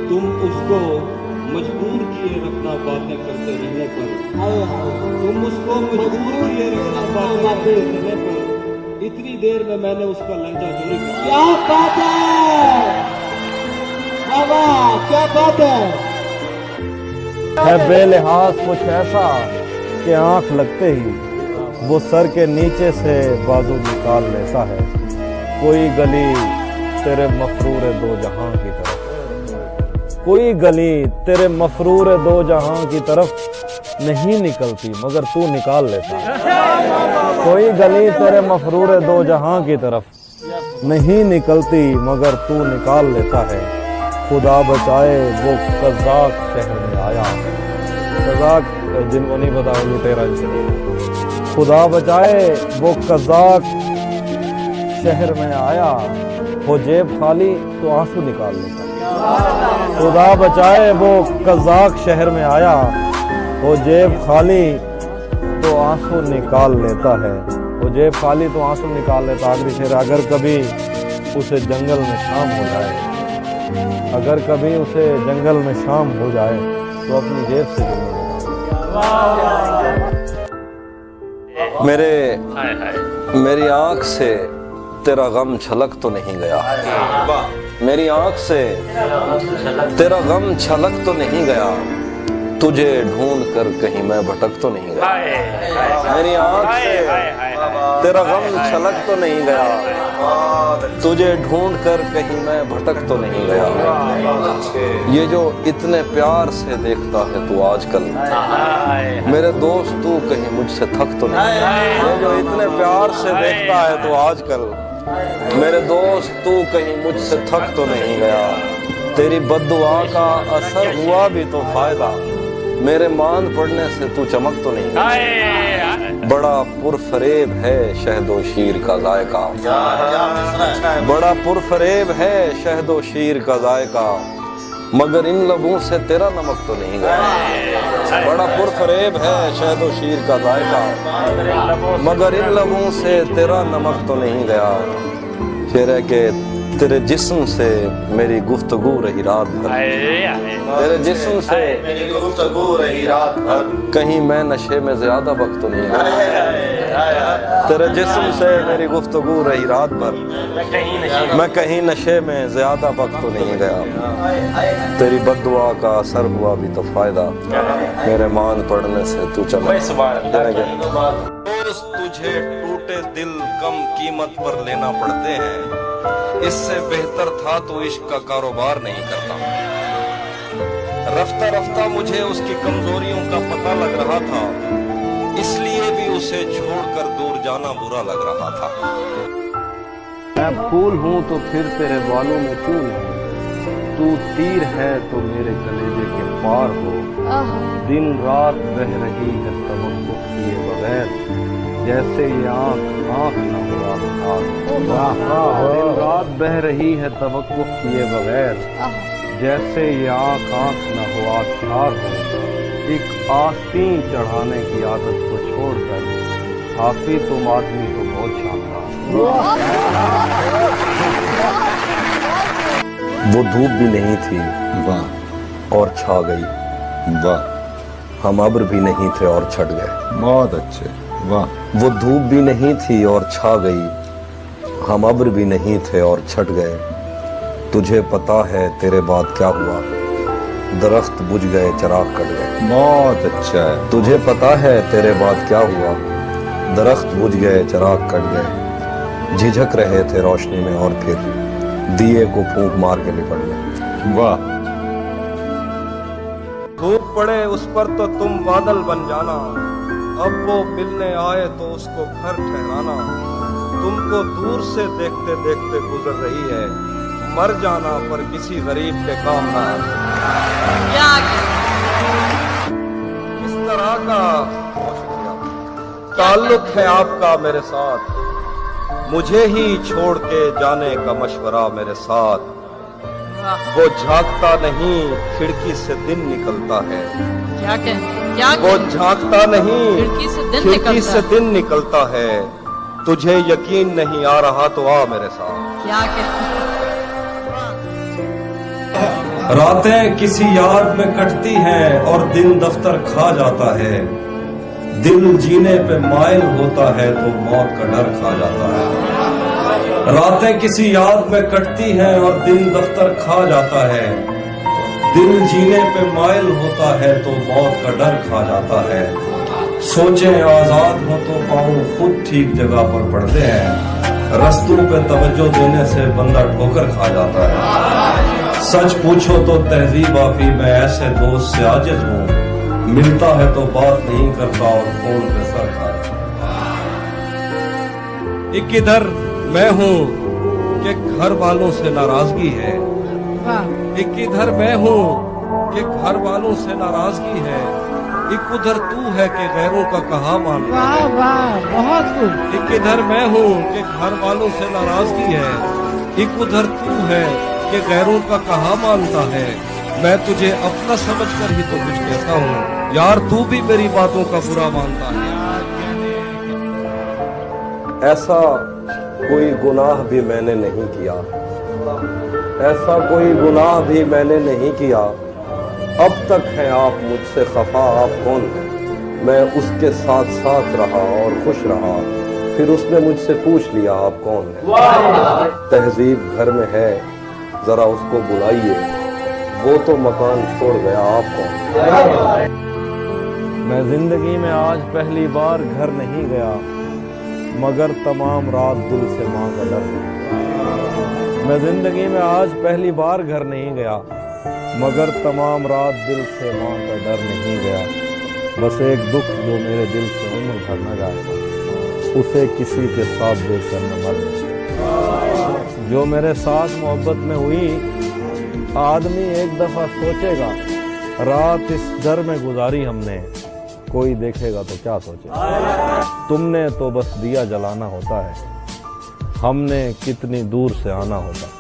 तुम उसको मजबूर किए रखना बातें करते रहने पर, तुम उसको मजबूर किए रखना बातें करने पर। इतनी देर में मैंने उसका लहजा चोरी कर लिया। क्या बात है बाबा, क्या बात है बेलिहाज कुछ ऐसा कि आंख लगते ही वो सर के नीचे से बाजू निकाल लेता है। कोई गली तेरे मफरूर दो जहां की तरफ, कोई गली तेरे मफरूर दो जहां की तरफ नहीं निकलती मगर तू निकाल लेता है। कोई गली तेरे मफरूर दो जहां की तरफ नहीं निकलती मगर तू निकाल लेता है। खुदा बचाए वो कज़ाक शहर में आया, कज़ाक जिनको नहीं पता वो लुटेरा। खुदा बचाए वो कज़ाक शहर में आया, हो जेब खाली तो आंसू निकाल लेता। खुदा बचाए वो कज़ाक शहर में आया, हो जेब खाली तो आंसू निकाल लेता है। वो जेब खाली तो आंसू निकाल लेता। आखिरी शेर, अगर कभी उसे जंगल में शाम हो जाए, अगर कभी उसे जंगल में शाम हो जाए तो अपनी जेब से जुम्मे मेरी आंख से तेरा गम छलक तो नहीं गया, मेरी आंख से तेरा गम छलक तो नहीं गया, तुझे ढूंढ कर कहीं मैं भटक तो नहीं गया। मेरी आंख से तेरा गम छलक तो नहीं गया, तुझे ढूंढ कर कहीं मैं भटक तो नहीं गया। ये जो इतने प्यार से देखता है तू आजकल, मेरे दोस्त तू कहीं मुझसे थक तो नहीं गया। ये जो इतने प्यार से देखता है तू आजकल, मेरे दोस्त तू कहीं मुझसे थक तो नहीं गया। तेरी बद्दुआ का असर हुआ भी तो फायदा, मेरे मांद पड़ने से तू चमक तो नहीं गया। बड़ा पुरफरेब है शहदो शीर का जायका, बड़ा पुरफरेब है शहदो शीर का जायका, मगर इन लबों से तेरा नमक तो नहीं गया। बड़ा पुरफरेब है शहदो शीर का जायका, मगर इन लबों से तेरा नमक तो नहीं गया। शेर है कि तेरे जिस्म से मेरी गुफ्तगू रही रात भर, तेरे जिस्म से मेरी गुफ्तगू रही रात भर, कहीं मैं नशे में ज्यादा वक्त तो नहीं गया। तेरे जिस्म से मेरी गुफ्तगू रही रात भर, मैं कहीं नशे में ज्यादा वक्त तो नहीं गया। तेरी बद्दुआ का असर हुआ भी तो फायदा, मेरे मान पड़ने से तू चमक। तुझे टूटे दिल कम कीमत पर लेना पड़ते हैं, इससे बेहतर था तो इश्क का कारोबार नहीं करता। रफ्ता रफ्ता मुझे उसकी कमजोरियों का पता लग रहा था, इसलिए भी उसे छोड़कर दूर जाना बुरा लग रहा था। मैं फूल हूँ तो फिर तेरे बालों में क्यों नहीं, तू तीर है तो मेरे कलेजे के पार हो। दिन रात बह रही है तवक्कुफ किए बगैर, जैसे ये आँख न हो आबदार। दिन रात बह रही है तवक्कुफ किए बगैर, जैसे ये आँख न हो आबदार हो। एक आस्तीन चढ़ाने की आदत को छोड़कर हाफी तुम आदमी को बहुत शानदार। वो धूप भी नहीं थी वाह और छा गई, वाह हम अब्र भी नहीं थे और छट गए। बहुत अच्छे, वाह। वो धूप भी नहीं थी और छा गई, हम अब्र भी नहीं थे और छट गए। तुझे पता है तेरे बाद क्या हुआ, दरख्त बुझ गए चराग कट गए। बहुत अच्छा है। तुझे पता है तेरे बाद क्या हुआ, दरख्त बुझ गए चराग कट गए। झिझक रहे थे रोशनी में और फिर दिए को फूंक मार के लिपट गए। वाह। धूप पड़े उस पर तो तुम बादल बन जाना, अब वो मिलने आए तो उसको घर ठहराना। तुमको दूर से देखते देखते गुजर रही है, मर जाना पर किसी गरीब के काम ना। किस तरह का ताल्लुक है आपका मेरे साथ, मुझे ही छोड़ के जाने का मशवरा मेरे साथ। वो झांकता नहीं खिड़की से दिन निकलता है, वो झांकता नहीं खिड़की से दिन निकलता है। तुझे यकीन नहीं आ रहा तो आ मेरे साथ। रातें किसी याद में कटती हैं और दिन दफ्तर खा जाता है। दिल जीने पे माइल होता है तो मौत का डर खा जाता है। रातें किसी याद में कटती हैं और दिन दफ्तर खा जाता है। दिल जीने पे माइल होता है तो मौत का डर खा जाता है। सोचें आजाद हो तो पाँव खुद ठीक जगह पर पड़ते हैं। रस्तों पे तवज्जो देने से बंदा ठोकर खा जाता है। सच पूछो तो तहजीब आफी मैं ऐसे दोस्त से आजिज हूँ, मिलता है तो बात नहीं करता और फोन पे सर खा जाता। एक इधर मैं हूँ कि घर वालों से नाराजगी है, एक इधर मैं हूँ कि घर वालों से नाराजगी है। एक उधर तू है कि गैरों का कहा मानता है। बहुत खूब। एक इधर मैं हूँ कि घर वालों से नाराजगी है, एक उधर तू है कि गैरों का कहा मानता है। मैं तुझे अपना समझकर ही तो कुछ कहता हूँ, यार तू भी मेरी बातों का बुरा मानता है। ऐसा कोई गुनाह भी मैंने नहीं किया, ऐसा कोई गुनाह भी मैंने नहीं किया। अब तक हैं आप मुझसे खफा, आप कौन हैं? मैं उसके साथ साथ रहा और खुश रहा, फिर उसने मुझसे पूछ लिया आप कौन हैं? तहजीब घर में है, जरा उसको बुलाइए, वो तो मकान छोड़ गया, आप कौन? मैं जिंदगी में आज पहली बार घर नहीं गया, मगर तमाम रात दिल से माँ का डर गया। मैं जिंदगी में आज पहली बार घर नहीं गया, मगर तमाम रात दिल से माँ का डर नहीं गया। बस एक दुख जो मेरे दिल से उम्र भर न जाए, उसे किसी के साथ देखकर न मर जाए। जो मेरे साथ मोहब्बत में हुई, आदमी एक दफा सोचेगा, रात इस डर में गुजारी हमने, कोई देखेगा तो क्या सोचेगा। तुमने तो बस दिया जलाना होता है, हमने कितनी दूर से आना होता है।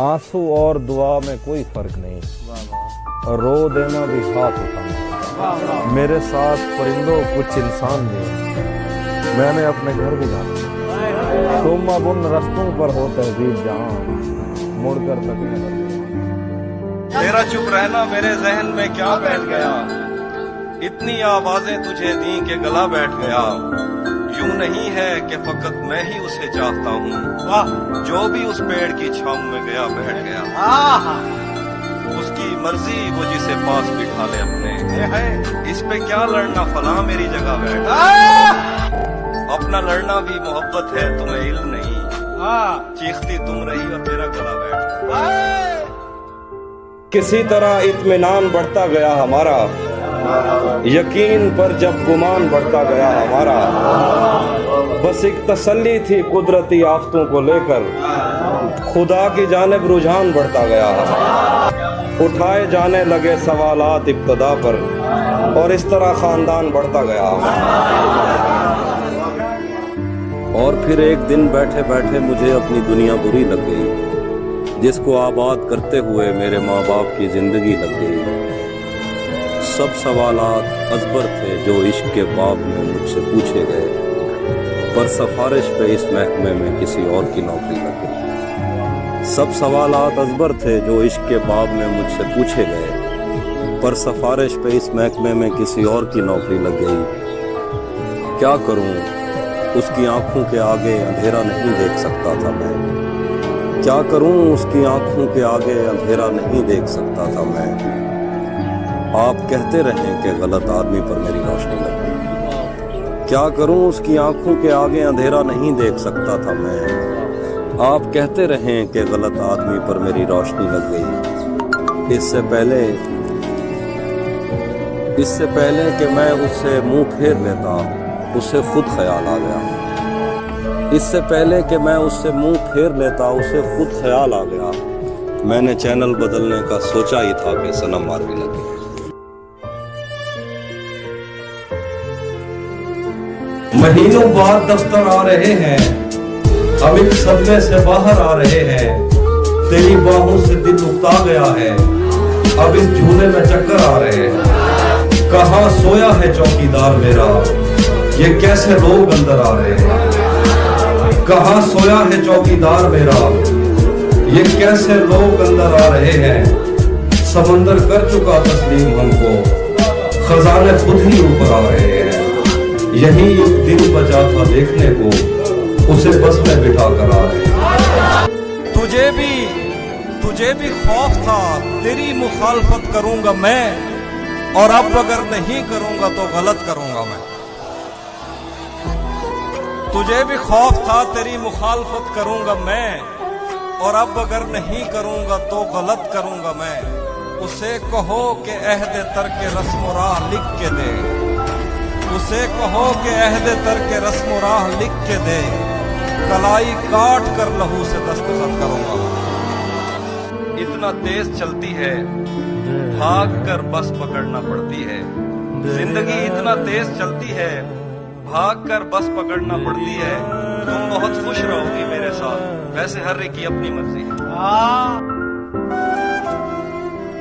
आंसू और दुआ में कोई फर्क नहीं, और रो देना भी हाथ उठाना। मेरे साथ परिंदों कुछ इंसान भी हैं, मैंने अपने घर भी जाना। तुम अब उन रस्तों पर हो तहजीब जहां मुड़कर तकने। तेरा चुप रहना मेरे जहन में क्या बैठ गया, इतनी आवाजें तुझे दी के गला बैठ गया। यूं नहीं है कि फकत मैं ही उसे चाहता हूँ, जो भी उस पेड़ की छांव में गया बैठ गया। उसकी मर्जी वो जिसे पास बिठा ले अपने, इस पे क्या लड़ना फला मेरी जगह बैठ। अपना लड़ना भी मोहब्बत है, तुम्हें इल्म नहीं। चीखती तुम रही और मेरा गला बैठ। किसी तरह इत्मीनान बढ़ता गया हमारा, यकीन पर जब गुमान बढ़ता गया हमारा। बस एक तसल्ली थी कुदरती आफतों को लेकर, खुदा की जानिब रुझान बढ़ता गया हमारा। उठाए जाने लगे सवालात इब्तदा पर, और इस तरह खानदान बढ़ता गया हमारा। और फिर एक दिन बैठे बैठे मुझे अपनी दुनिया बुरी लग गई, जिसको आबाद करते हुए मेरे माँ बाप की जिंदगी लग गई। सब सवालात अजबर थे जो इश्क के बाब में मुझसे पूछे गए, पर सिफारिश पे इस महकमे में किसी और की नौकरी लग गई। सब सवालात अजबर थे जो इश्क के बाब में मुझसे पूछे गए, पर सिफारिश पे इस महकमे में किसी और की नौकरी लग गई। क्या करूं, उसकी आंखों के आगे अंधेरा नहीं देख सकता था मैं। क्या करूं, उसकी आंखों के आगे अंधेरा नहीं देख सकता था मैं। आप कहते रहें कि गलत आदमी पर मेरी रोशनी लग गई। क्या करूं, उसकी आंखों के आगे अंधेरा नहीं देख सकता था मैं। आप कहते रहें कि गलत आदमी पर मेरी रोशनी लग गई। इससे पहले कि मैं उससे मुंह फेर लेता, उसे खुद ख्याल आ गया। इससे पहले कि मैं उससे मुंह फेर लेता, उसे खुद ख्याल आ गया। मैंने चैनल बदलने का सोचा ही था कि सनम मार भी लगी। महीनों बाद दफ्तर आ रहे हैं, अब एक सदमे से बाहर आ रहे हैं। तेरी बाहों से दिल उकता गया है, अब इस झूले में चक्कर आ रहे हैं। कहाँ सोया है चौकीदार मेरा, ये कैसे लोग अंदर आ रहे हैं। कहाँ सोया है चौकीदार मेरा, ये कैसे लोग अंदर आ रहे हैं। समंदर कर चुका तस्लीम हमको, खजाने खुद ही ऊपर आ रहे हैं। यही एक दिन बचा था देखने को, उसे बस में बिठा कर आ रहे हैं। तुझे भी खौफ था, तेरी मुखालफत करूंगा मैं, और अब अगर नहीं करूंगा तो गलत करूंगा मैं। तुझे भी खौफ था, तेरी मुखालफत करूंगा मैं, और अब अगर नहीं करूंगा तो गलत करूंगा मैं। उसे कहो कि अहद तर्क रस्म राह लिख के दे, उसे कहो कि अहद तर्क रस्म राह लिख के दे। कलाई काट कर लहू से दस्तखत करूंगा। इतना तेज चलती है, भाग कर बस पकड़ना पड़ती है। जिंदगी इतना तेज चलती है, भाग कर बस पकड़ना पड़ती है। तुम बहुत खुश रहोगी मेरे साथ, वैसे हर एक की अपनी मर्जी है।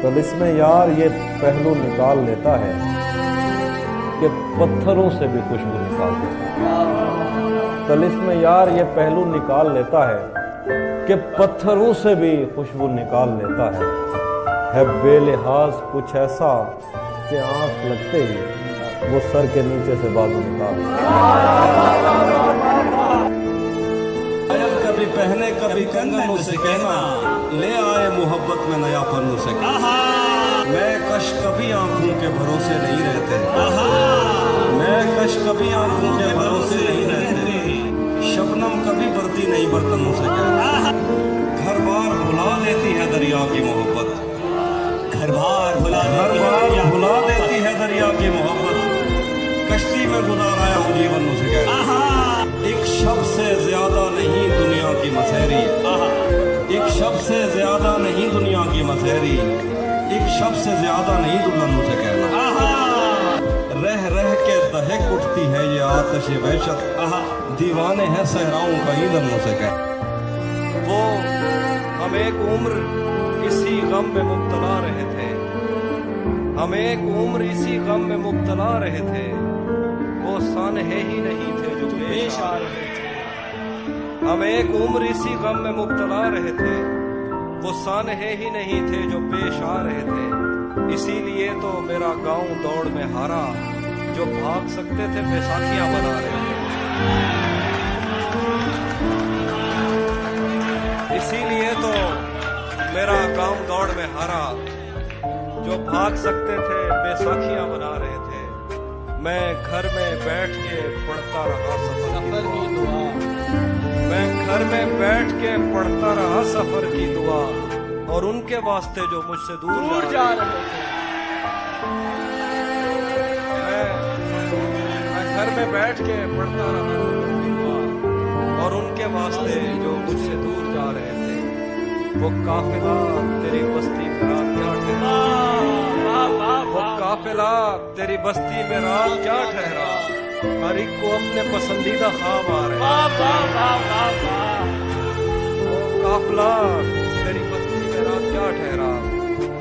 तलिस्मे यार ये पहलू निकाल लेता है कि पत्थरों से भी खुशबू निकाल देता है। तलिस्म यार ये पहलू निकाल लेता है कि पत्थरों से भी खुशबू निकाल लेता है बेलिहाज कुछ ऐसा कि आंख लगते ही वो सर के नीचे से बाजू निकाल। कभी पहने कभी कंगन उसे कहना, ले आए मोहब्बत में नया पन उसे कहना। मैं कश कभी आंखों के भरोसे नहीं रहते, मैं कश कभी आंखों के भरोसे नहीं रहते, शबनम कभी बरती नहीं बर्तनों से कहना। घर बार भुला देती है दरिया की मोहब्बत, घर बार भुला देती है दरिया की मोहब्बत, कश्ती में गुजाराया हूँ जीवन उसे कहना। एक शब्द से ज्यादा नहीं दुनिया की मसहरी, एक शब्द से ज्यादा नहीं दुनिया की मसहरी, एक शब्द से ज्यादा नहीं दुल्हन उसे कहना। रह रह के दहक उठती है ये आतिश वहशत, दीवाने हैं सहराओं का ईंधन उसे कहना। वो हम एक उम्र इसी गम में मुब्तला रहे थे, हम एक उम्र इसी गम में मुब्तला रहे थे, वो सानहे ही नहीं थे जो पेश आ रहे थे। हम एक उम्र इसी गम में मुब्तला रहे थे, वो सानहे ही नहीं थे जो पेश आ रहे थे। इसीलिए तो मेरा गांव दौड़ में हारा, जो भाग सकते थे बैसाखियां बना रहे थे। इसीलिए तो मेरा गांव दौड़ में हारा, जो भाग सकते थे बैसाखियां बना रहे थे। मैं घर में बैठ के पढ़ता रहा सफर की दुआ, मैं घर में बैठ के पढ़ता रहा सफर की दुआ, और उनके वास्ते जो मुझसे दूर जा रहे थे। मैं घर में बैठ के पढ़ता रहा सफर की दुआ, और उनके वास्ते जो मुझसे दूर जा रहे थे। वो काफिला तेरी बस्ती में रात क्या ठहरा, वो काफिला तेरी बस्ती में रात क्या ठहरा, हर एक को अपने पसंदीदा ख्वाब आ रहे हैं। वो काफिला तेरी बस्ती में रात क्या ठहरा,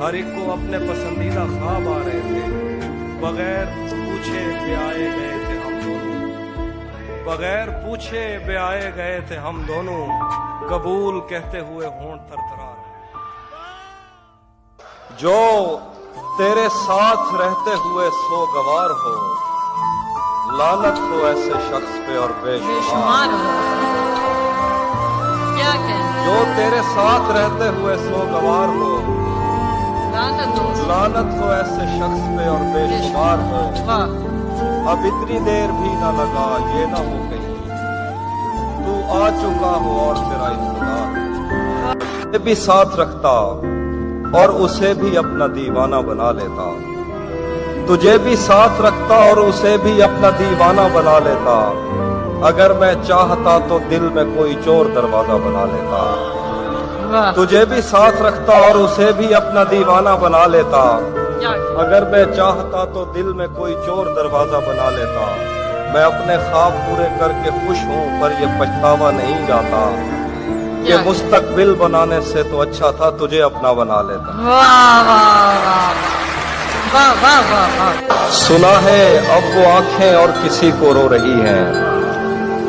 हर एक को अपने पसंदीदा ख्वाब आ रहे थे। बगैर पूछे ब्याए गए थे हम दोनों, बगैर पूछे ब्याए गए थे हम दोनों, कबूल कहते हुए होंठ थरथरा रहे। जो तेरे साथ रहते हुए सोगवार हो, लानत हो ऐसे शख्स पे और बेशुमार हो। क्या कहना? जो तेरे साथ रहते हुए सोगवार हो, लानत हो ऐसे शख्स पे और बेशुमार हो। अब इतनी देर भी ना लगा ये ना हो गई तू आ चुका हो और तेरा इंतजार भी साथ रखता और उसे भी अपना दीवाना बना लेता, तुझे भी साथ रखता और उसे भी अपना दीवाना बना लेता। अगर मैं चाहता तो दिल में कोई चोर दरवाजा बना लेता, तुझे भी साथ रखता और उसे भी अपना दीवाना बना लेता। अगर मैं चाहता तो दिल में कोई चोर दरवाजा बना लेता। मैं अपने ख्वाब पूरे करके खुश हूँ, पर ये पछतावा नहीं जाता कि मुस्तकबिल बनाने से तो अच्छा था तुझे अपना बना लेता। सुना है अब वो आंखें और किसी को रो रही हैं,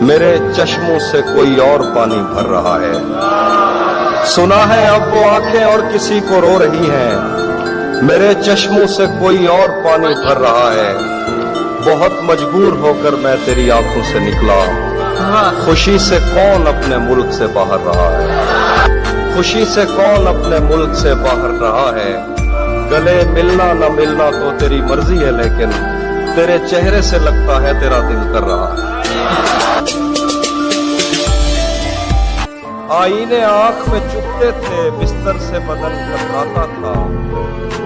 मेरे चश्मों से कोई और पानी भर रहा है। सुना है अब वो आंखें और किसी को रो रही हैं, मेरे चश्मों से कोई और पानी भर रहा है। बहुत मजबूर होकर मैं तेरी आंखों से निकला, खुशी से कौन अपने मुल्क से बाहर रहा है, खुशी से कौन अपने मुल्क से बाहर रहा है। गले मिलना न मिलना तो तेरी मर्जी है, लेकिन तेरे चेहरे से लगता है तेरा दिल कर रहा है। आईने आंख में चुभते थे, बिस्तर से बदन कतराता था,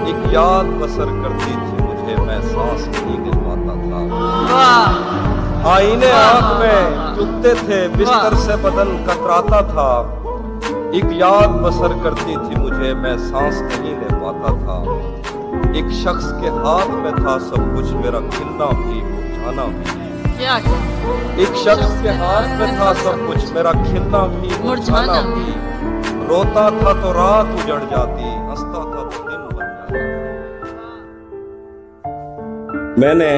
एक याद बसर करती थी मुझे, मैं सांस नहीं ले पाता था। आईने आंख में चुभते थे, बिस्तर से बदन कतराता था, एक याद बसर करती थी मुझे, मैं सांस नहीं ले पाता था। एक शख्स के हाथ में था सब कुछ, मेरा खिलना भी मुरझाना भी। एक शख्स के हाथ में था सब कुछ, मेरा खिलना भी मुरझाना भी। रोता था तो रात उजड़ जाती, हंसता था तो दिन बन जाता। मैंने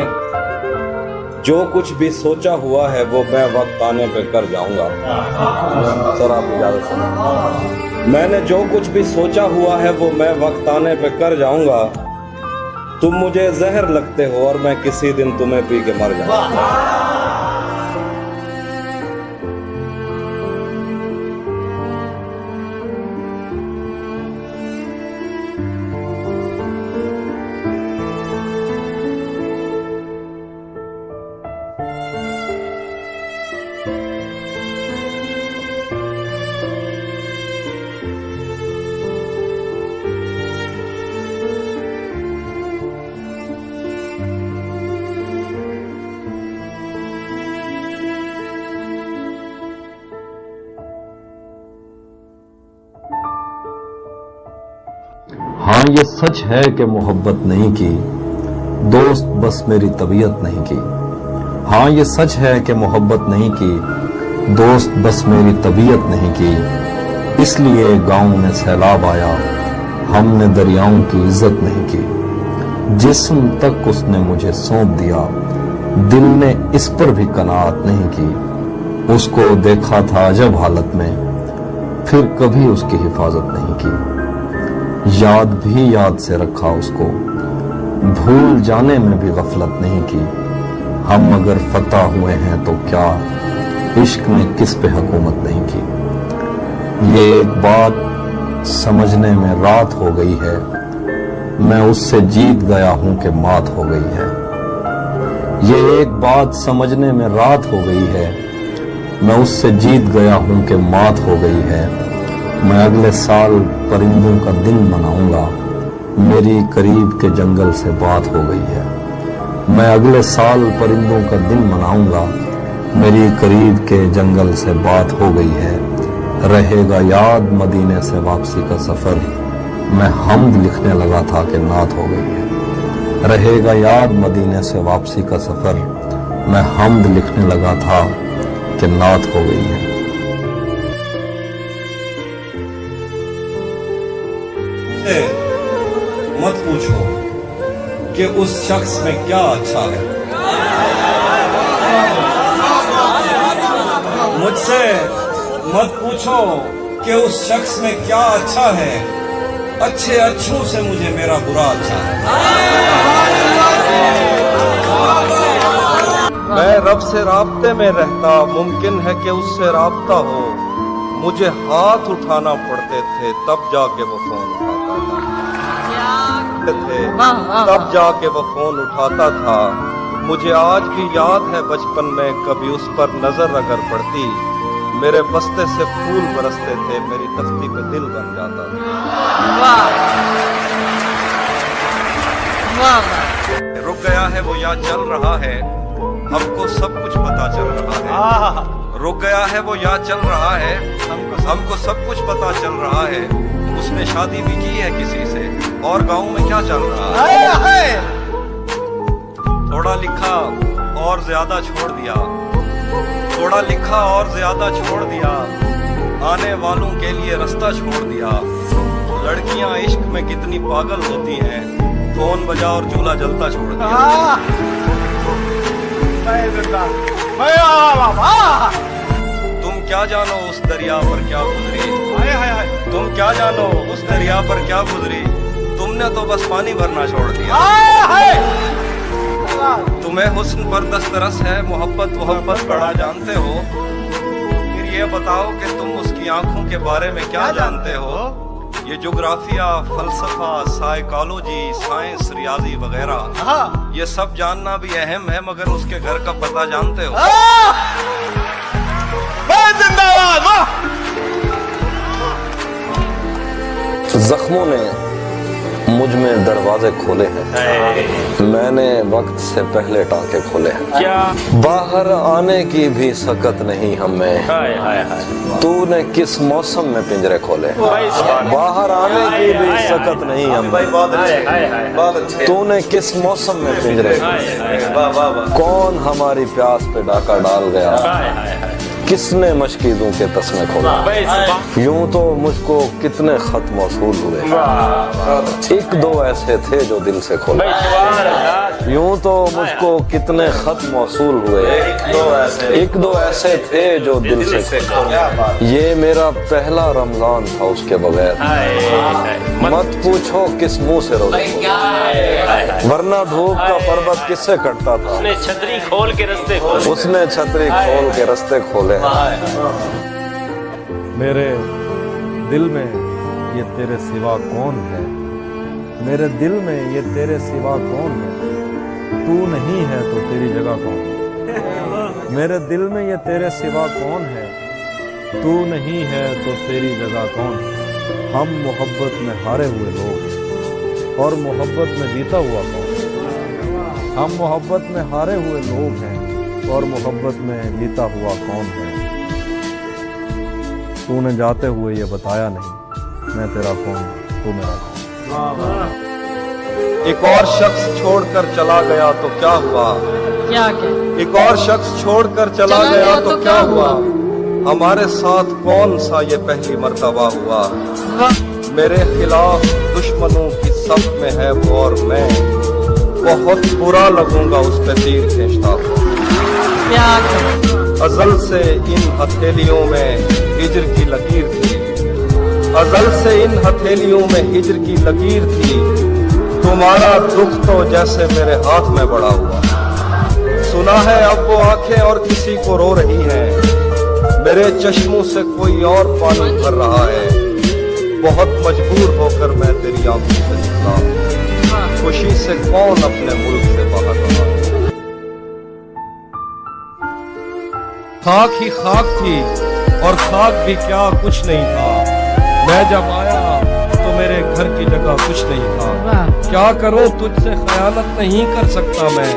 जो कुछ भी सोचा हुआ है वो मैं वक्त आने पे कर जाऊंगा। सर आप इजाजत से। मैंने जो कुछ भी सोचा हुआ है वो मैं वक्त आने पे कर जाऊंगा। तुम मुझे जहर लगते हो और मैं किसी दिन तुम्हें पी के मर जाऊंगा। हाँ ये सच है कि मोहब्बत नहीं की, दोस्त बस मेरी तबीयत नहीं की। हाँ ये सच है कि मोहब्बत नहीं की, दोस्त बस मेरी तबीयत नहीं की। इसलिए गांव में सैलाब आया, हमने दरियाओं की इज्जत नहीं की। जिस्म तक उसने मुझे सौंप दिया, दिल ने इस पर भी कनाअत नहीं की। उसको देखा था अजब हालत में, फिर कभी उसकी हिफाजत नहीं की। याद भी याद से रखा उसको, भूल जाने में भी गफलत नहीं की। हम अगर फतह हुए हैं तो क्या, इश्क ने किस पे हुकूमत नहीं की। ये एक बात समझने में रात हो गई है, मैं उससे जीत गया हूं कि मात हो गई है। ये एक बात समझने में रात हो गई है, मैं उससे जीत गया हूं कि मात हो गई है। मैं अगले साल परिंदों का दिन मनाऊंगा, मेरी करीब के जंगल से बात हो गई है। मैं अगले साल परिंदों का दिन मनाऊंगा, मेरी करीब के जंगल से बात हो गई है। रहेगा याद मदीने से वापसी का सफर, मैं हम्द लिखने लगा था कि नात हो गई है। रहेगा याद मदीने से वापसी का सफर, मैं हम्द लिखने लगा था कि नात हो गई है। मत पूछो कि उस शख्स में क्या अच्छा है। मुझसे मत पूछो कि उस शख्स में क्या अच्छा है। अच्छे अच्छों से मुझे मेरा बुरा अच्छा है। मैं रब से राब्ते में रहता, मुमकिन है कि उससे राब्ता हो। मुझे हाथ उठाना पड़ते थे तब जाके वो फोन उठाता थे, तब जाके वो फोन उठाता था। मुझे आज भी याद है बचपन में कभी उस पर नजर अगर पड़ती, मेरे बस्ते से फूल बरसते थे, मेरी तख्ती पे दिल बन जाता था। रुक गया है वो या चल रहा है, हमको सब कुछ पता चल रहा है। रुक गया है वो या चल रहा है, हमको सब कुछ पता चल रहा है। उसने शादी भी की है किसी से, और गांव में क्या चल रहा है। थोड़ा लिखा और ज्यादा छोड़ दिया, थोड़ा लिखा और ज्यादा छोड़ दिया। आने वालों के लिए रास्ता छोड़ दिया। लड़कियां इश्क में कितनी पागल होती हैं, फोन बजा और चूल्हा जलता छोड़ दिया। तुम क्या जानो उस दरिया पर क्या गुजरी, तुम क्या जानो उस दरिया पर क्या गुजरी। तुमने तो बस पानी भरना छोड़ दिया। तुम्हें हुस्न पर दस्तरस है, मोहब्बत बड़ा जानते हो। फिर ये बताओ कि तुम उसकी आंखों के बारे में क्या जानते हो। ये जोग्राफिया, फलसफा, साइकोलॉजी, साइंस, रियाजी वगैरह, ये सब जानना भी अहम है, मगर उसके घर का पता जानते हो। जख्मों ने मुझ में दरवाजे खोले हैं, मैंने वक्त से पहले टांके खोले हैं। बाहर आने की भी सकत नहीं हमें, तूने किस मौसम में पिंजरे खोले। बाहर आने की भी सकत नहीं हमें, तूने किस मौसम में पिंजरे खोले। कौन हमारी प्यास पे डाका डाल गया, किसने मशकीजों के तस्मे खोला। यूं तो मुझको कितने खत मौसूल हुए, एक दो ऐसे थे जो दिल से खोले। यूं तो मुझको कितने खत मौसूल हुए, एक दो ऐसे थे जो दिल से खुले। ये मेरा पहला रमजान था उसके बगैर, मत पूछो किस मुंह से रोजा, वरना धूप का पर्वत किससे कटता था। उसने छतरी खोल के रास्ते खोले। उसने छतरी खोल के रास्ते खोले। मेरे दिल में ये तेरे सिवा कौन है, मेरे दिल में ये तेरे सिवा कौन है, तू नहीं है तो तेरी जगह कौन है। मेरे दिल में ये तेरे सिवा कौन है, तू नहीं है तो तेरी जगह कौन है। हम मोहब्बत में हारे हुए लोग हैं और मोहब्बत में जीता हुआ कौन है। हम मोहब्बत में हारे हुए लोग हैं और मोहब्बत में जीता हुआ कौन है। तूने जाते हुए ये बताया नहीं, मैं तेरा कौन, तू मेरा कौन। एक और शख्स छोड़कर चला गया तो क्या हुआ, क्या क्या एक और शख्स छोड़कर चला गया तो क्या हुआ, हमारे साथ कौन सा ये पहली मर्तबा हुआ। मेरे खिलाफ दुश्मनों की सफ में है वो और मैं, बहुत बुरा लगूंगा उस पे तीर खींचता क्या क्या अजल से इन हथेलियों में हिजर की लकीर थी, अजल से इन हथेलियों में हिजर की लकीर थी। तुम्हारा दुख तो जैसे मेरे हाथ में बड़ा हुआ। सुना है अब वो आंखें और किसी को रो रही हैं, मेरे चश्मों से कोई और पानी भर रहा है। बहुत मजबूर होकर मैं तेरी आंखों से निकला, खुशी से कौन अपने मुल्क से बाहर रहा है। खाक ही खाक थी और खाक भी क्या कुछ नहीं था। मैं जब आया तो मेरे घर की जगह कुछ नहीं था। क्या करूं तुझसे खयानत नहीं कर सकता मैं,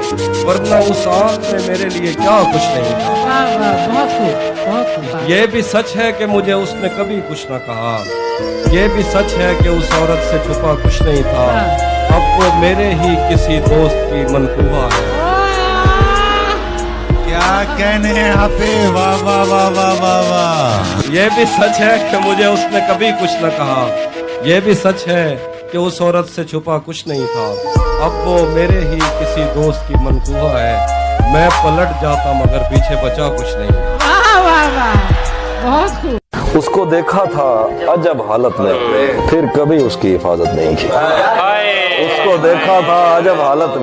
वरना उस आंख में मेरे लिए क्या कुछ नहीं था। वाह वाह, बहुत खूब बहुत खूब। ये भी सच है कि मुझे उसने कभी कुछ न कहा, ये भी सच है कि उस औरत से छुपा कुछ नहीं था। अब वो मेरे ही किसी दोस्त की मनकूबा है। क्या कहने हैं आप, वाह वाह वाह वाह वाह वाह। ये भी सच है कि मुझे उसने कभी कुछ न कहा, ये भी सच है कि उस औरत से छुपा कुछ नहीं था। अब वो मेरे ही किसी दोस्त की मनकूबा है। मैं पलट जाता मगर पीछे बचा कुछ नहीं। वाह वाह वाह, बहुत खूब। उसको देखा था अजब हालत में, फिर कभी उसकी हिफाजत नहीं की। उसको देखा था अजब हालत में।